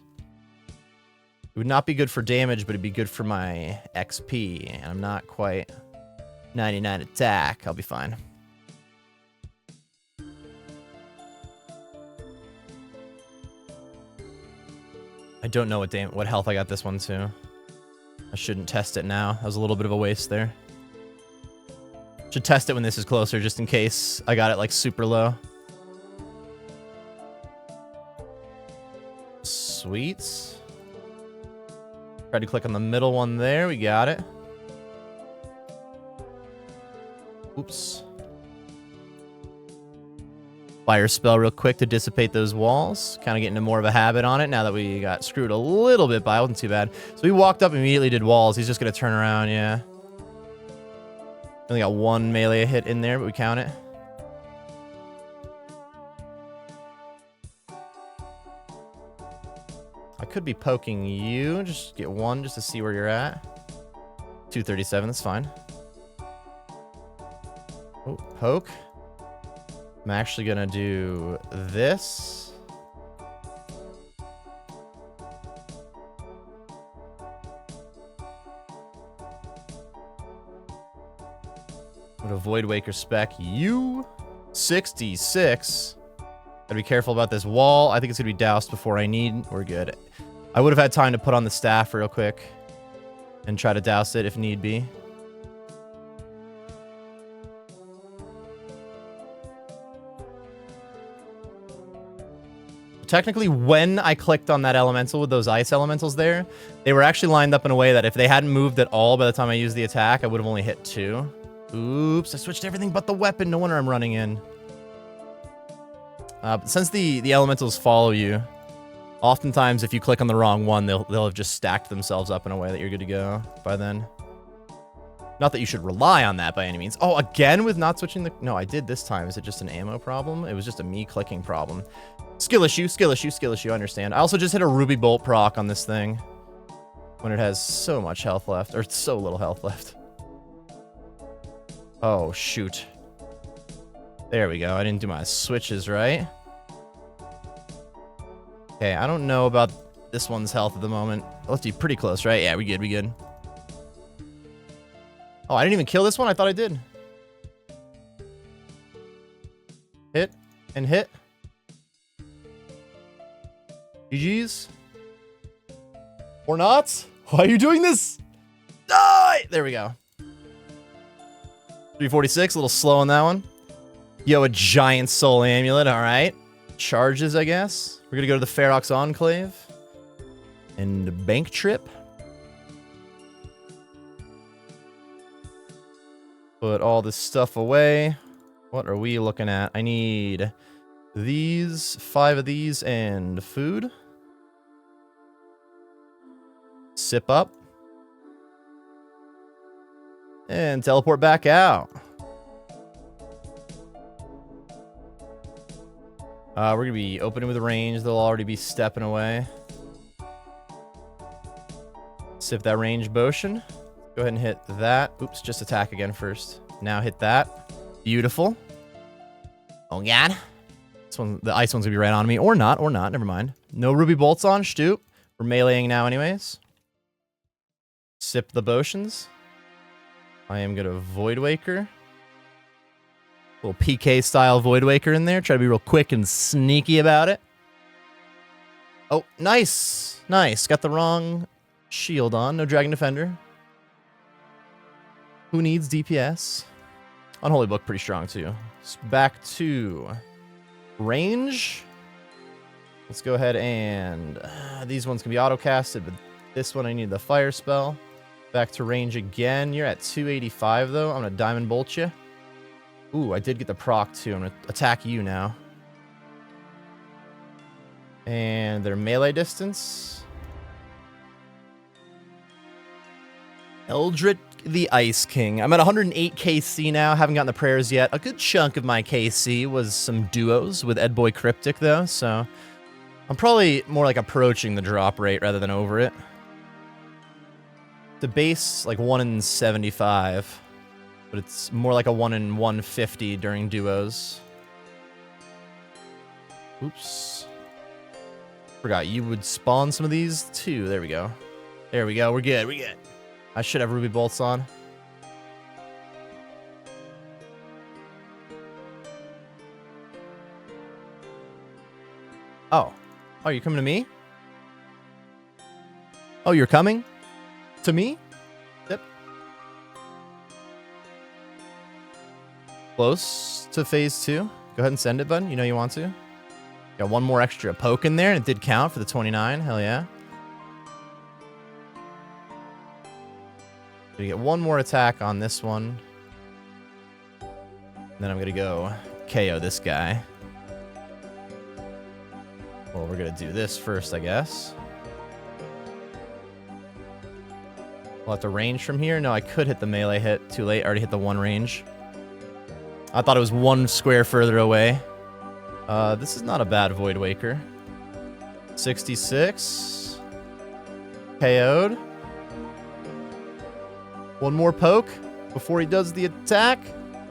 It would not be good for damage, but it'd be good for my XP. And I'm not quite 99 attack. I'll be fine. I don't know what health I got this one to. I shouldn't test it now. That was a little bit of a waste there. Should test it when this is closer, just in case I got it like super low. Sweet. Try to click on the middle one there. We got it. Oops. Fire spell real quick to dissipate those walls. Kind of getting into more of a habit on it now that we got screwed a little bit by. It wasn't too bad. So we walked up, immediately did walls. He's just going to turn around, yeah. Only got 1 melee hit in there, but we count it. I could be poking you. Just get 1 just to see where you're at. 237, that's fine. Oh, poke. I'm actually gonna do this. Would avoid Waker spec you. 66. Gotta be careful about this wall. I think it's gonna be doused before I need. We're good. I would have had time to put on the staff real quick and try to douse it if need be. Technically, when I clicked on that elemental with those ice elementals there, they were actually lined up in a way that if they hadn't moved at all by the time I used the attack, I would have only hit 2. Oops, I switched everything but the weapon. No wonder I'm running in. But since the elementals follow you, oftentimes if you click on the wrong one, they'll have just stacked themselves up in a way that you're good to go by then. Not that you should rely on that by any means. Oh, again with not switching the... No, I did this time. Is it just an ammo problem? It was just a me clicking problem. Skill issue, skill issue, skill issue, I understand. I also just hit a Ruby Bolt proc on this thing when it has so much health left, or so little health left. Oh, shoot. There we go. I didn't do my switches right. Okay, I don't know about this one's health at the moment. Let's be pretty close, right? Yeah, we good, we good. Oh, I didn't even kill this one? I thought I did. Hit and hit. GG's. Or not? Why are you doing this? Die! There we go. 346, a little slow on that one. Yo, a giant soul amulet, alright. Charges, I guess. We're gonna go to the Ferox Enclave. And bank trip. Put all this stuff away. What are we looking at? I need these, 5 of these, and food. Sip up. And teleport back out. We're going to be opening with a range. They'll already be stepping away. Sip that range potion. Go ahead and hit that. Oops, just attack again first. Now hit that. Beautiful. Oh, God. This one, the ice one's going to be right on me. Or not. Never mind. No ruby bolts on. Stoop. We're meleeing now anyways. Sip the potions. I am going to Void Waker. Little PK style Void Waker in there. Try to be real quick and sneaky about it. Oh, nice. Nice. Got the wrong shield on. No Dragon Defender. Who needs DPS? Unholy Book pretty strong too. Back to range. Let's go ahead and these ones can be auto casted, but this one I need the fire spell. Back to range again. You're at 285 though. I'm gonna Diamond Bolt you. Ooh, I did get the proc too. I'm gonna attack you now. And their melee distance. Eldritch the Ice King. I'm at 108 KC now. Haven't gotten the prayers yet. A good chunk of my KC was some duos with Edboy Cryptic though, so I'm probably more like approaching the drop rate rather than over it. The base like 1 in 75, but it's more like a 1 in 150 during duos. Oops. Forgot you would spawn some of these too. There we go. There we go. We're good. We're good. I should have ruby bolts on. Oh. Oh, you're coming to me? Oh, you're coming? To me? Yep. Close to phase 2. Go ahead and send it, bud. You know you want to. Got one more extra poke in there, and it did count for the 29. Hell yeah. Gonna get one more attack on this one. And then I'm gonna go KO this guy. Well, we're gonna do this first, I guess. We'll have to range from here. No, I could hit the melee hit. Too late. I already hit the 1 range. I thought it was 1 square further away. This is not a bad Void Waker. 66. KO'd. One more poke before he does the attack.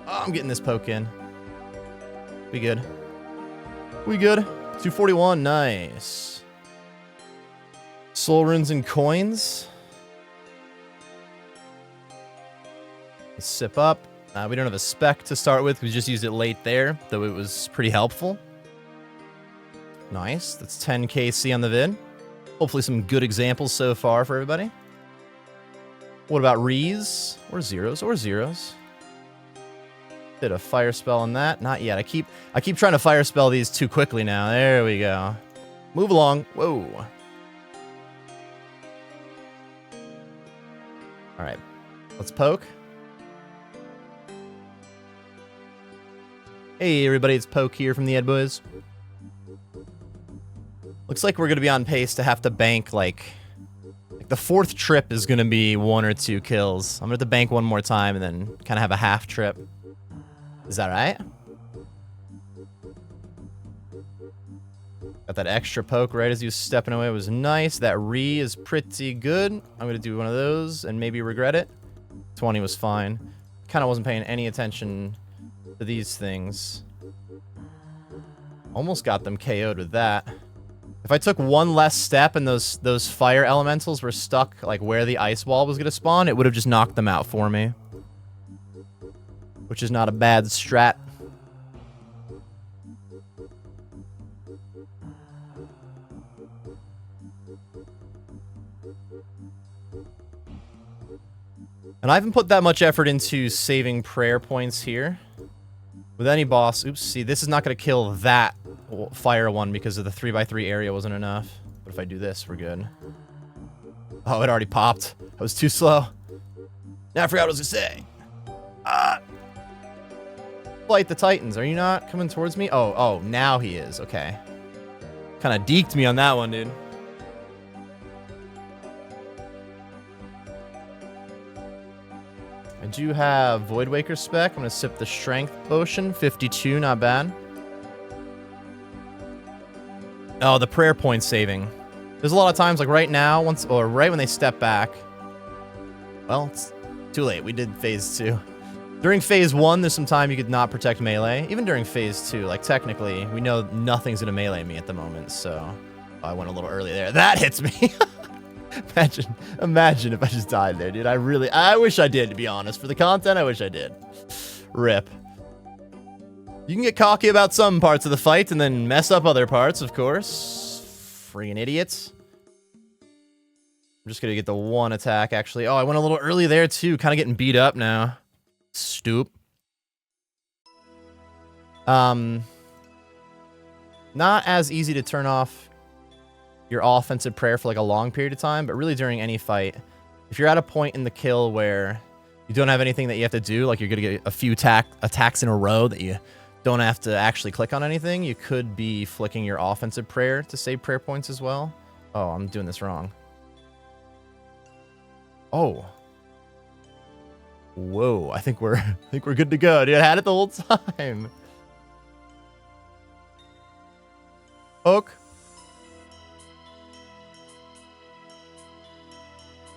Oh, I'm getting this poke in. We good. We good. 241. Nice. Soul runes and coins. Let's sip up. We don't have a spec to start with. We just used it late there, though it was pretty helpful. Nice. That's 10 KC on the vid. Hopefully some good examples so far for everybody. What about rees? Or zeros? Or zeros. Did a fire spell on that. Not yet. I keep trying to fire spell these too quickly now. There we go. Move along. Whoa. Alright. Let's poke. Hey everybody, it's Poke here from the Ed Boys. Looks like we're going to be on pace to have to bank like the 4th trip is going to be 1 or 2 kills. I'm going to have to bank one more time and then kind of have a half trip. Is that right? Got that extra poke right as he was stepping away. It was nice. That re is pretty good. I'm going to do one of those and maybe regret it. 20 was fine. Kind of wasn't paying any attention to these things. Almost got them KO'd with that. If I took one less step and those fire elementals were stuck like where the ice wall was going to spawn, it would have just knocked them out for me. Which is not a bad strat. And I haven't put that much effort into saving prayer points here. With any boss, oops, see, this is not going to kill that fire one because of the 3x3 area wasn't enough. But if I do this, we're good. Oh, it already popped. I was too slow. Now I forgot what I was going to say. Ah! Fight the Titans. Are you not coming towards me? Oh, now he is. Okay. Kind of deked me on that one, dude. I do have Void Waker spec. I'm going to sip the Strength Potion. 52, not bad. Oh, the prayer point saving. There's a lot of times, like right now, right when they step back. Well, it's too late. We did phase 2. During phase 1, there's some time you could not protect melee. Even during phase 2, like technically, we know nothing's going to melee me at the moment, so... Oh, I went a little early there. That hits me! Imagine if I just died there, dude. I wish I did, to be honest. For the content, I wish I did. Rip. You can get cocky about some parts of the fight and then mess up other parts, of course. Friggin' idiots. I'm just gonna get the one attack, actually. Oh, I went a little early there, too. Kind of getting beat up now. Stoop. Not as easy to turn off your offensive prayer for like a long period of time, but really during any fight, if you're at a point in the kill where you don't have anything that you have to do, like you're gonna get a few attacks in a row that you don't have to actually click on anything, you could be flicking your offensive prayer to save prayer points as well. Oh, I'm doing this wrong. Oh. Whoa, I think we're good to go, dude. I had it the whole time. Poke.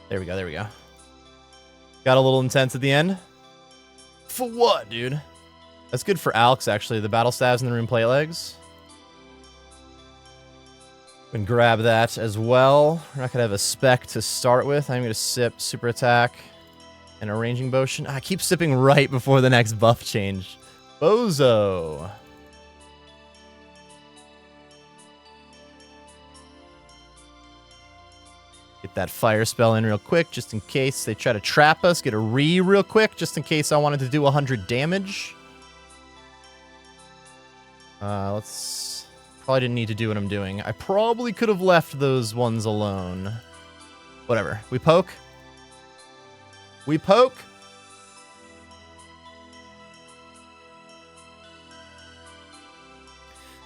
There we go, there we go. Got a little intense at the end. For what, dude? That's good for Alex, actually. The battle stabs in the rune plate legs. We can grab that as well. We're not gonna have a spec to start with. I'm gonna sip super attack and a ranging potion. I keep sipping right before the next buff change. Bozo. Get that fire spell in real quick, just in case they try to trap us. Get a real quick, just in case I wanted to do 100 damage. Let's... Probably didn't need to do what I'm doing. I probably could have left those ones alone. Whatever. We poke. We poke.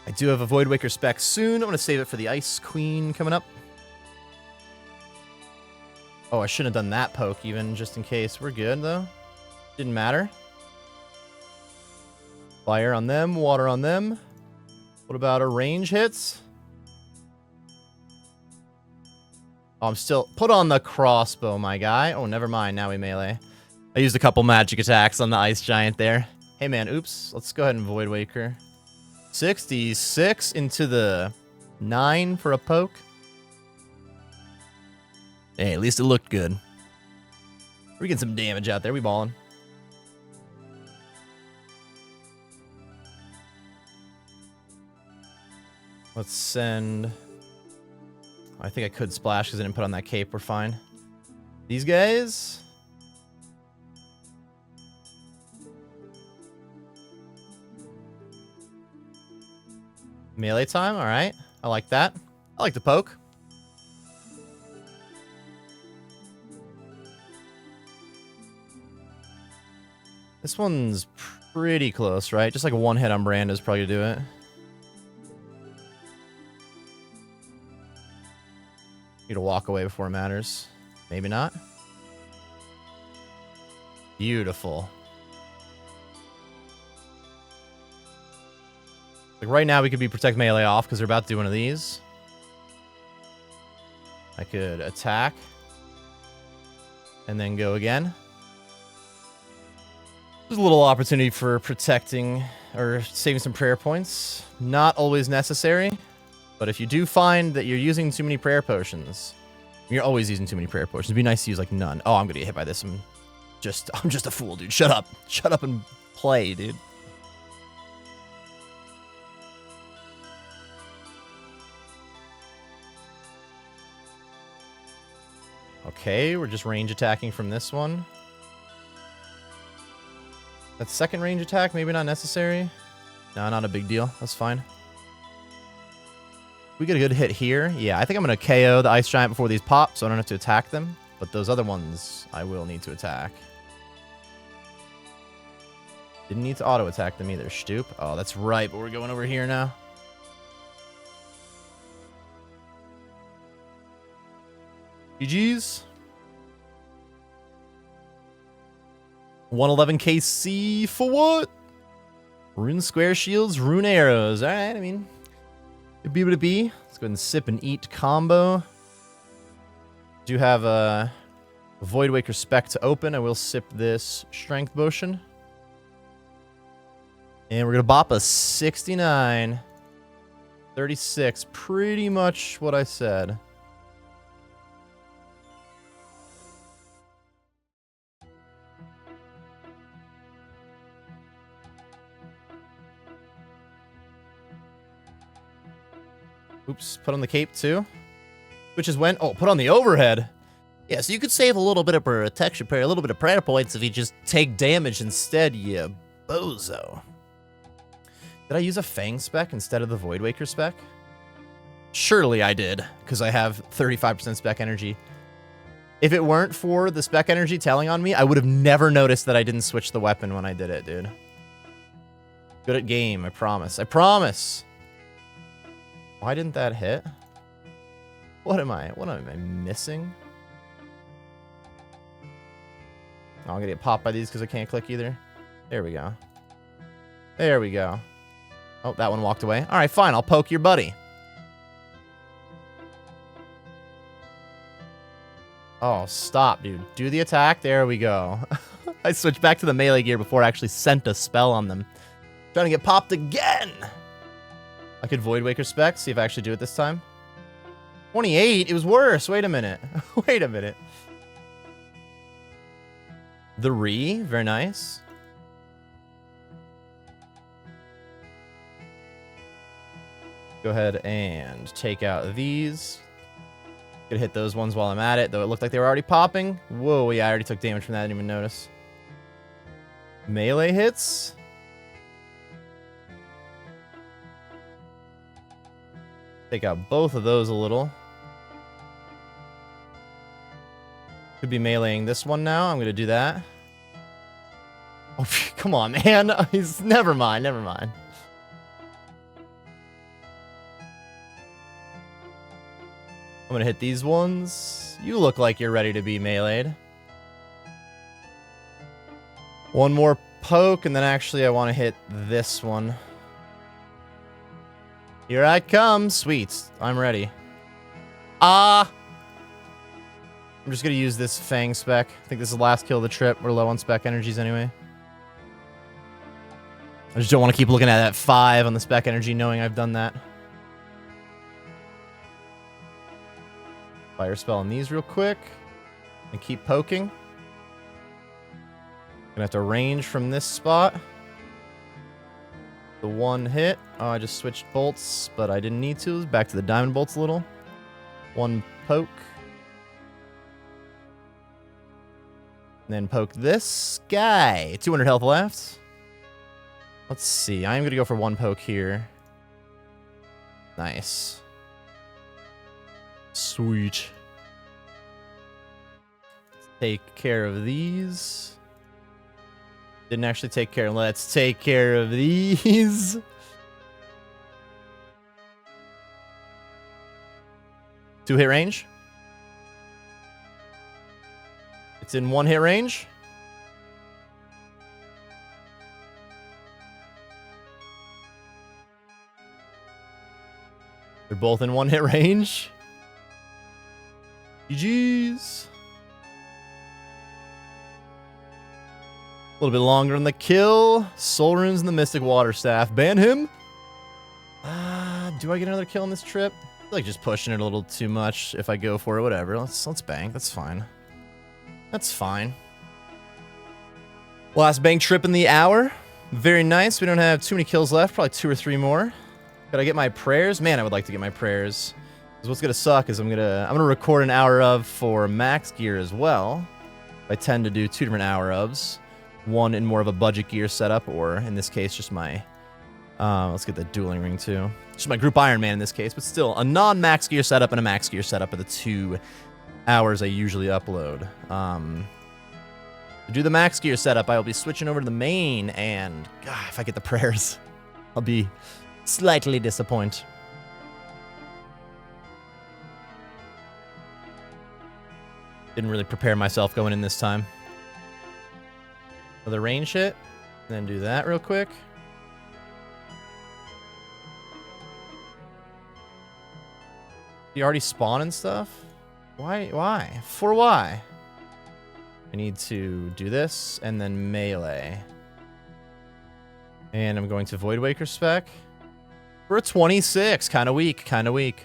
I do have a Void Waker spec soon. I'm going to save it for the Ice Queen coming up. Oh, I shouldn't have done that poke even, just in case. We're good, though. Didn't matter. Fire on them, water on them. What about our range hits? Oh, I'm still... Put on the crossbow, my guy. Oh, never mind. Now we melee. I used a couple magic attacks on the ice giant there. Hey, man. Oops. Let's go ahead and Void Waker. 66 into the 9 for a poke. Hey, at least it looked good. We're getting some damage out there. We balling. Let's send... I think I could splash because I didn't put on that cape. We're fine. These guys... Melee time? Alright. I like that. I like the poke. This one's pretty close, right? Just like a one hit on brand is probably gonna do it. Need to walk away before it matters. Maybe not. Beautiful. Like right now we could be protect melee off because they're about to do one of these. I could attack. And then go again. There's a little opportunity for protecting or saving some prayer points. Not always necessary. But if you do find that you're using too many prayer potions, you're always using too many prayer potions. It'd be nice to use like none. Oh, I'm gonna get hit by this. I'm just a fool, dude. Shut up. Shut up and play, dude. Okay, we're just range attacking from this one. That second range attack, maybe not necessary. No, not a big deal. That's fine. We get a good hit here. Yeah, I think I'm going to KO the Ice Giant before these pop, so I don't have to attack them. But those other ones, I will need to attack. Didn't need to auto-attack them either, Stoop. Oh, that's right, but we're going over here now. GG's. 111 KC for what? Rune square shields, rune arrows. All right, I mean, it'd be what it be. Let's go ahead and sip and eat combo. Do have a Void Waker spec to open. I will sip this strength potion. And we're going to bop a 69. 36. Pretty much what I said. Oops, put on the cape too. Which is when... Oh, put on the overhead. Yeah, so you could save a little bit of protection, a little bit of prayer points if you just take damage instead, you bozo. Did I use a Fang spec instead of the Void Waker spec? Surely I did, because I have 35% spec energy. If it weren't for the spec energy telling on me, I would have never noticed that I didn't switch the weapon when I did it, dude. Good at game, I promise. I promise! Why didn't that hit? What am I missing? Oh, I'm gonna get popped by these because I can't click either. There we go. There we go. Oh, that one walked away. Alright, fine, I'll poke your buddy. Oh, stop, dude. Do the attack. There we go. I switched back to the melee gear before I actually sent a spell on them. Trying to get popped again! I could Void Waker spec, see if I actually do it this time. 28? It was worse. Wait a minute. Wait a minute. The Re, very nice. Go ahead and take out these. Gonna hit those ones while I'm at it, though it looked like they were already popping. Whoa, yeah, I already took damage from that. I didn't even notice. Melee hits. Take out both of those a little. Could be meleeing this one now. I'm gonna do that. Oh, come on, man. He's never mind. Never mind. I'm gonna hit these ones. You look like you're ready to be meleeed. One more poke, and then actually I want to hit this one. Here I come. Sweet. I'm ready. I'm just going to use this Fang spec. I think this is the last kill of the trip. We're low on spec energies anyway. I just don't want to keep looking at that 5 on the spec energy knowing I've done that. Fire spell on these real quick. And keep poking. Gonna have to range from this spot. The one hit. Oh, I just switched bolts, but I didn't need to. Back to the diamond bolts a little. One poke. And then poke this guy. 200 health left. Let's see. I'm going to go for one poke here. Nice. Sweet. Let's take care of these. Didn't actually take care. Let's take care of these. Two hit range. It's in one hit range. They're both in one hit range. GG's. A little bit longer on the kill. Soul Runes and the Mystic Water Staff. Ban him. Do I get another kill on this trip? I feel like just pushing it a little too much if I go for it. Whatever. Let's bank. That's fine. That's fine. Last bank trip in the hour. Very nice. We don't have too many kills left. Probably 2 or 3 more. Gotta get my prayers. Man, I would like to get my prayers. Because what's gonna suck is I'm gonna record an hour of for max gear as well. I tend to do 2 different hour ofs. one in more of a budget gear setup, or in this case, just my, let's get the dueling ring too. Just my group Iron Man in this case, but still a non-max gear setup and a max gear setup are the 2 hours I usually upload. To do the max gear setup, I will be switching over to the main, and God, if I get the prayers, I'll be slightly disappointed. Didn't really prepare myself going in this time. For the range hit, then do that real quick. You already spawn and stuff? Why? For why? I need to do this and then melee. And I'm going to Void Waker spec. For a 26, kind of weak, kind of weak.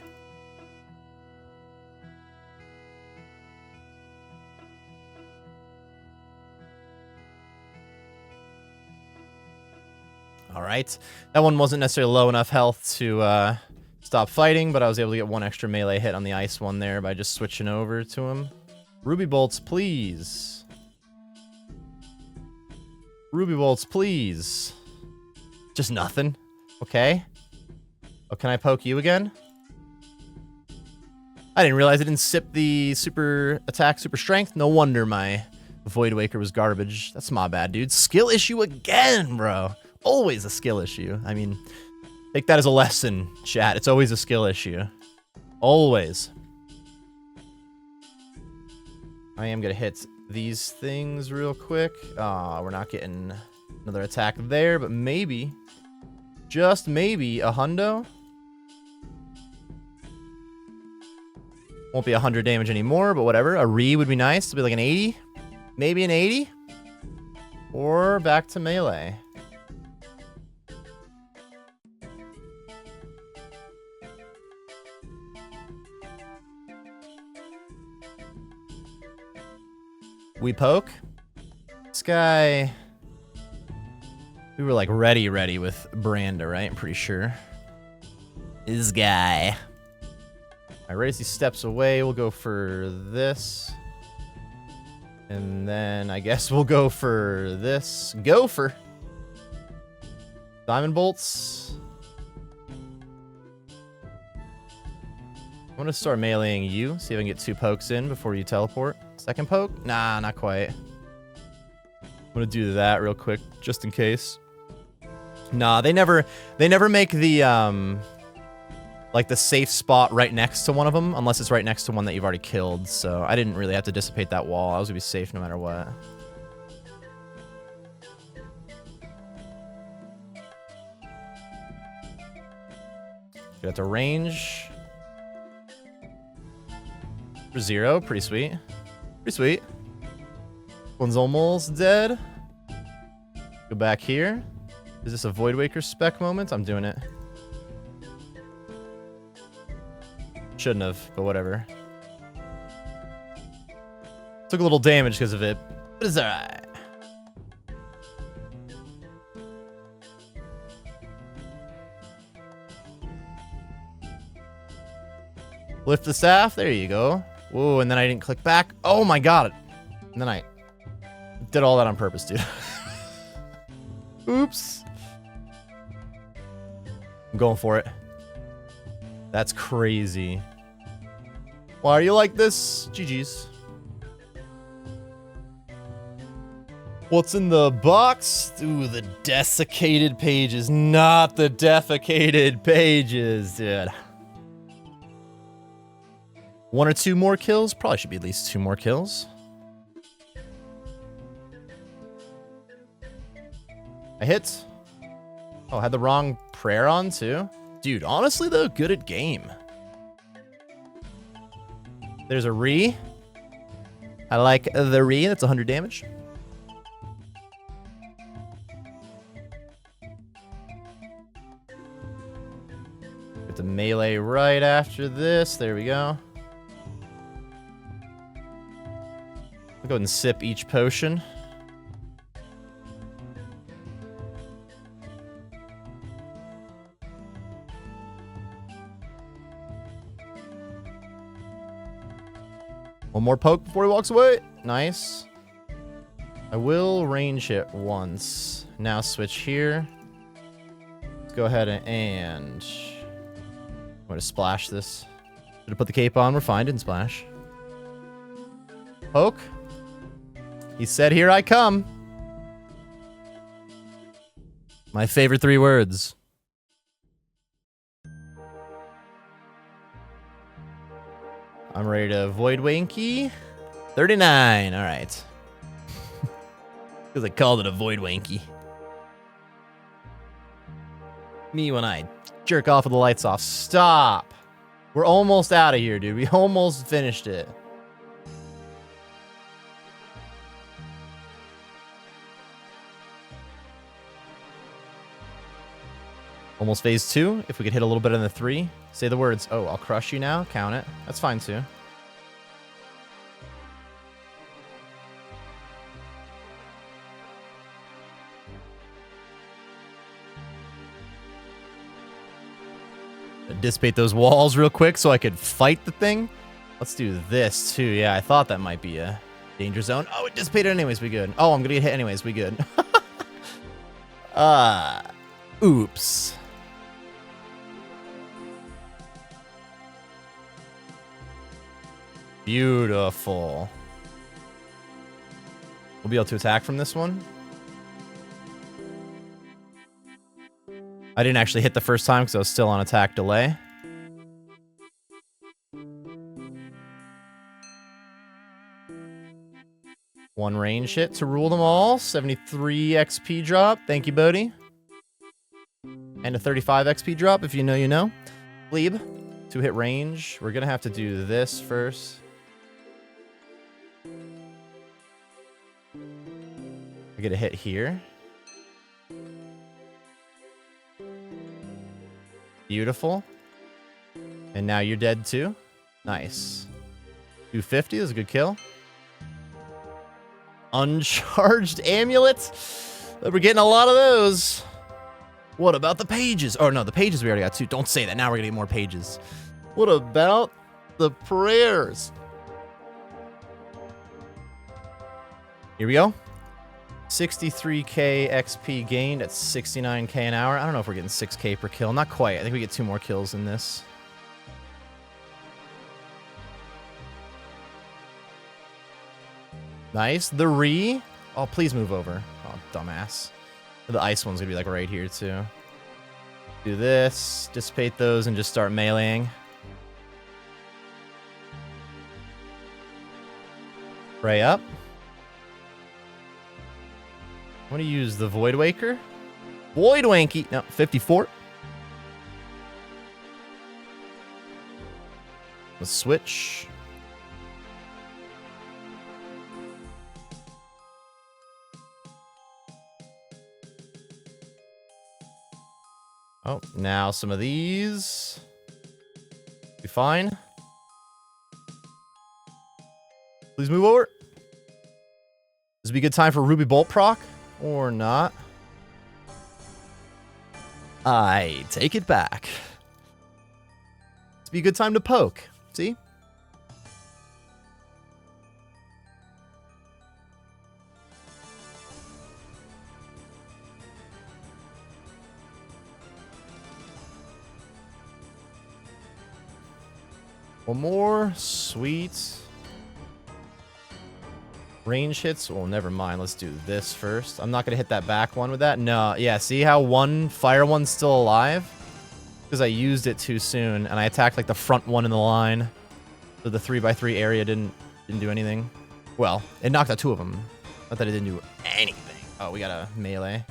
All right, that one wasn't necessarily low enough health to stop fighting, but I was able to get 1 extra melee hit on the ice one there by just switching over to him. Ruby bolts, please. Ruby bolts, please. Just nothing. Okay. Oh, can I poke you again? I didn't realize I didn't sip the super attack, super strength. No wonder my Void Waker was garbage. That's my bad, dude. Skill issue again, bro. Always a skill issue. I mean, take that as a lesson, chat. It's always a skill issue. Always. I am going to hit these things real quick. We're not getting another attack there, but maybe, just maybe, a hundo. Won't be 100 damage anymore, but whatever. A re would be nice. To be like an 80. Maybe an 80. Or back to melee. We poke. This guy... We were like ready with Branda, right? I'm pretty sure. This guy. Alright, right as he steps away, we'll go for this. And then I guess we'll go for this. Gopher. Diamond bolts. I'm gonna start meleeing you, see if I can get 2 pokes in before you teleport. Second poke? Nah, not quite. I'm gonna do that real quick, just in case. Nah, they never make the, like the safe spot right next to one of them, unless it's right next to one that you've already killed, so I didn't really have to dissipate that wall. I was gonna be safe no matter what. Got the range. For 0, pretty sweet. Pretty sweet. One's almost dead. Go back here. Is this a Void Waker spec moment? I'm doing it. Shouldn't have, but whatever. Took a little damage because of it, but it's alright. Lift the staff. There you go. Whoa, and then I didn't click back. Oh my god. And then I did all that on purpose, dude. Oops. I'm going for it. That's crazy. Why are you like this? GG's. What's in the box? Ooh, the desiccated pages. Not the defecated pages, dude. 1 or 2 more kills? Probably should be at least 2 more kills. I hit. Oh, I had the wrong prayer on too. Dude, honestly though, good at game. There's a re. I like the re. That's 100 damage. Get the melee right after this. There we go. I'll go ahead and sip each potion. One more poke before he walks away. Nice. I will range hit once. Now switch here. Let's go ahead and I'm going to splash this. Should have put the cape on. We're fine. Didn't splash. Poke. He said, "Here I come." My favorite 3 words. I'm ready to Void Wanky. 39. All right. Because I called it a Void Wanky. Me when I jerk off with the lights off. Stop. We're almost out of here, dude. We almost finished it. Almost phase 2. If we could hit a little bit on the 3. Say the words. Oh, I'll crush you now. Count it. That's fine too. Dissipate those walls real quick so I could fight the thing. Let's do this too. Yeah, I thought that might be a danger zone. Oh, it dissipated anyways. We good. Oh, I'm gonna get hit anyways. We good. Oops. Beautiful. We'll be able to attack from this one. I didn't actually hit the first time because I was still on attack delay. One range hit to rule them all. 73 XP drop. Thank you, Bodhi. And a 35 XP drop, if you know, you know. Glebe, 2-hit range. We're going to have to do this first. I get a hit here. Beautiful. And now you're dead too. Nice. 250 is a good kill. Uncharged amulets. We're getting a lot of those. What about the pages? Oh no, the pages we already got 2. Don't say that. Now we're gonna get more pages. What about the prayers? Here we go. 63k XP gained at 69k an hour. I don't know if we're getting 6k per kill. Not quite. I think we get 2 more kills in this. Nice. The re. Oh, please move over. Oh, dumbass. The ice one's gonna be like right here too. Do this. Dissipate those and just start meleeing. Pray up. I'm going to use the Void Waker. Void Wanky. No, 54. Let's switch. Oh, now some of these. Be fine. Please move over. This would be a good time for Ruby Bolt proc. Or not. I take it back. It'd be a good time to poke. See? One more. Sweet. Range hits? Well, never mind. Let's do this first. I'm not going to hit that back one with that. No. Yeah, see how one fire one's still alive? Because I used it too soon, and I attacked like the front one in the line. So the 3x3 area didn't do anything. Well, it knocked out 2 of them. Not that it didn't do anything. Oh, we got a melee.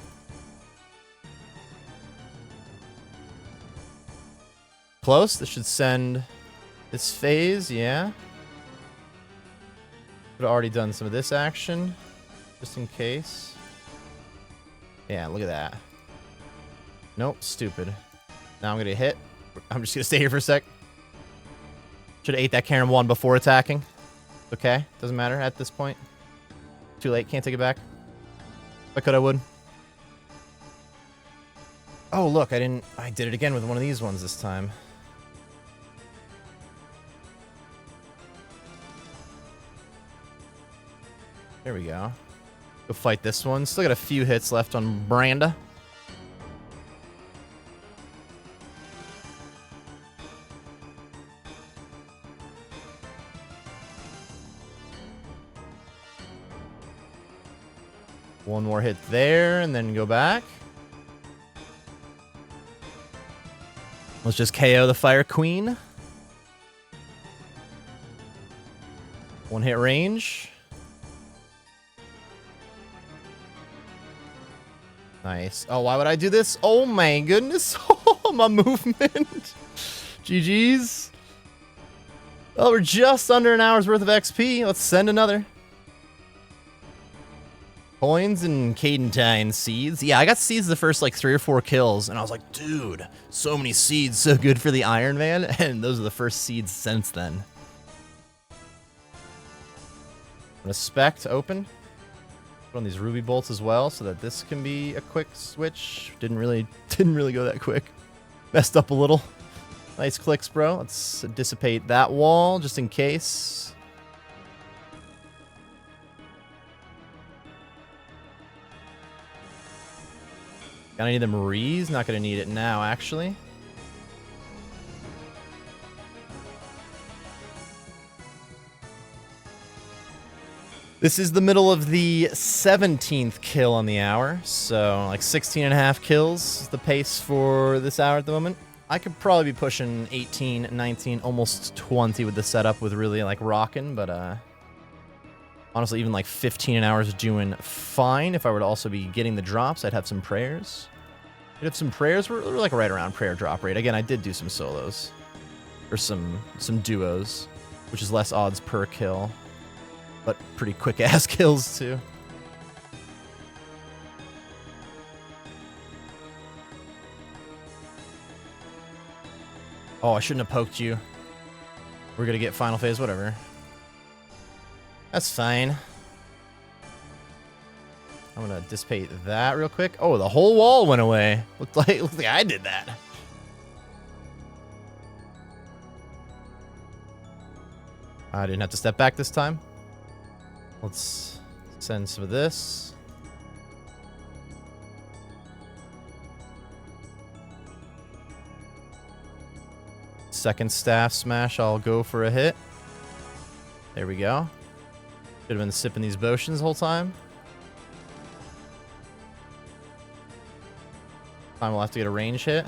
Close. This should send this phase, yeah. Could have already done some of this action, just in case. Yeah, look at that. Nope, stupid. Now I'm gonna hit. I'm just gonna stay here for a sec. Should have ate that Karen 1 before attacking. Okay, doesn't matter at this point. Too late, can't take it back. If I could, I would. Oh, look, I did it again with one of these ones this time. There we go. Go fight this one. Still got a few hits left on Branda. One more hit there, and then go back. Let's just KO the Fire Queen. One hit range. Nice. Oh, why would I do this? Oh my goodness. Oh, my movement. GG's. Well, we're just under an hour's worth of XP. Let's send another. Coins and Cadentine seeds. Yeah, I got seeds the first like 3 or 4 kills, and I was like, dude, so many seeds, so good for the Iron Man. And those are the first seeds since then. I'm gonna spec to open. Put on these ruby bolts as well, so that this can be a quick switch. Didn't really go that quick. Messed up a little. Nice clicks, bro. Let's dissipate that wall just in case. Got any of the Maries? Not gonna need it now, actually. This is the middle of the 17th kill on the hour, so like 16 and a half kills is the pace for this hour at the moment. I could probably be pushing 18, 19, almost 20 with the setup with really like rocking, but honestly, even like 15 an hour is doing fine. If I were to also be getting the drops, I'd have some prayers. I'd have some prayers. We're like right around prayer drop rate. Again, I did do some solos. Or some duos, which is less odds per kill. But pretty quick-ass kills, too. Oh, I shouldn't have poked you. We're gonna get final phase, whatever. That's fine. I'm gonna dissipate that real quick. Oh, the whole wall went away. Looked like I did that. I didn't have to step back this time. Let's send some of this. Second staff smash, I'll go for a hit. There we go. Should have been sipping these potions the whole time. Time we'll have to get a range hit.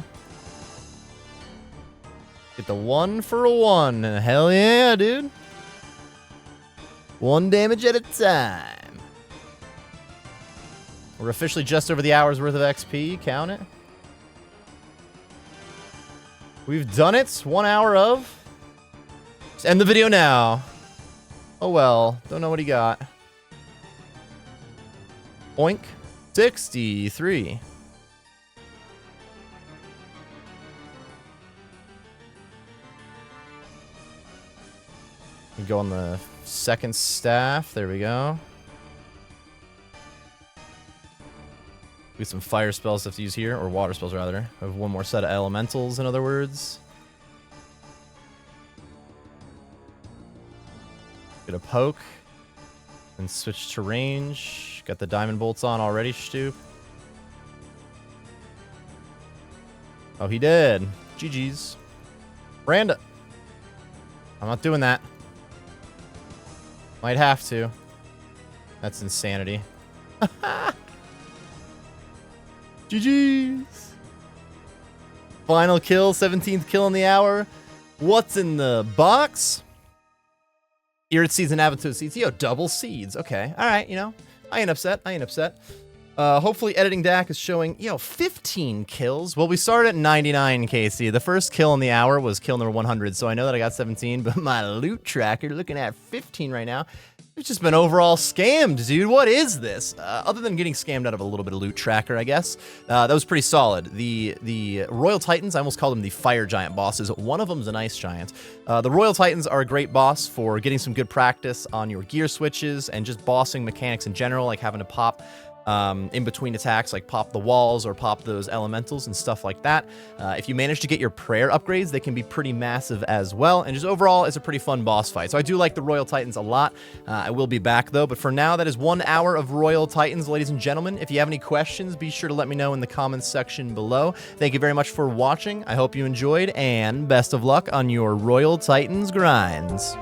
Get the 1 for a 1. Hell yeah, dude. 1 damage at a time. We're officially just over the hour's worth of XP. Count it. We've done it. 1 hour of. Let's end the video now. Oh well. Don't know what he got. Oink. 63. We go on the second staff. There we go. We have some fire spells to have to use here, or water spells rather. I have one more set of elementals, in other words. Get a poke. And switch to range. Got the diamond bolts on already, Stoop. Oh, he did. GG's. Branda. I'm not doing that. Might have to. That's insanity. GG's. Final kill, 17th kill in the hour. What's in the box? Irid seeds and Avatar seeds. Yo, double seeds. Okay. All right, you know. I ain't upset. Hopefully editing DAC is showing, 15 kills. Well, we started at 99 KC. The first kill in the hour was kill number 100, so I know that I got 17, but my loot tracker looking at 15 right now. It's just been overall scammed, dude. What is this? Other than getting scammed out of a little bit of loot tracker, I guess. That was pretty solid. The Royal Titans, I almost called them the Fire Giant bosses. One of them's an Ice Giant. The Royal Titans are a great boss for getting some good practice on your gear switches and just bossing mechanics in general, like having to pop in between attacks, like pop the walls or pop those elementals and stuff like that. If you manage to get your prayer upgrades, they can be pretty massive as well. And just overall, it's a pretty fun boss fight. So I do like the Royal Titans a lot. I will be back though, but for now, that is 1 hour of Royal Titans, ladies and gentlemen. If you have any questions, be sure to let me know in the comments section below. Thank you very much for watching. I hope you enjoyed, and best of luck on your Royal Titans grinds.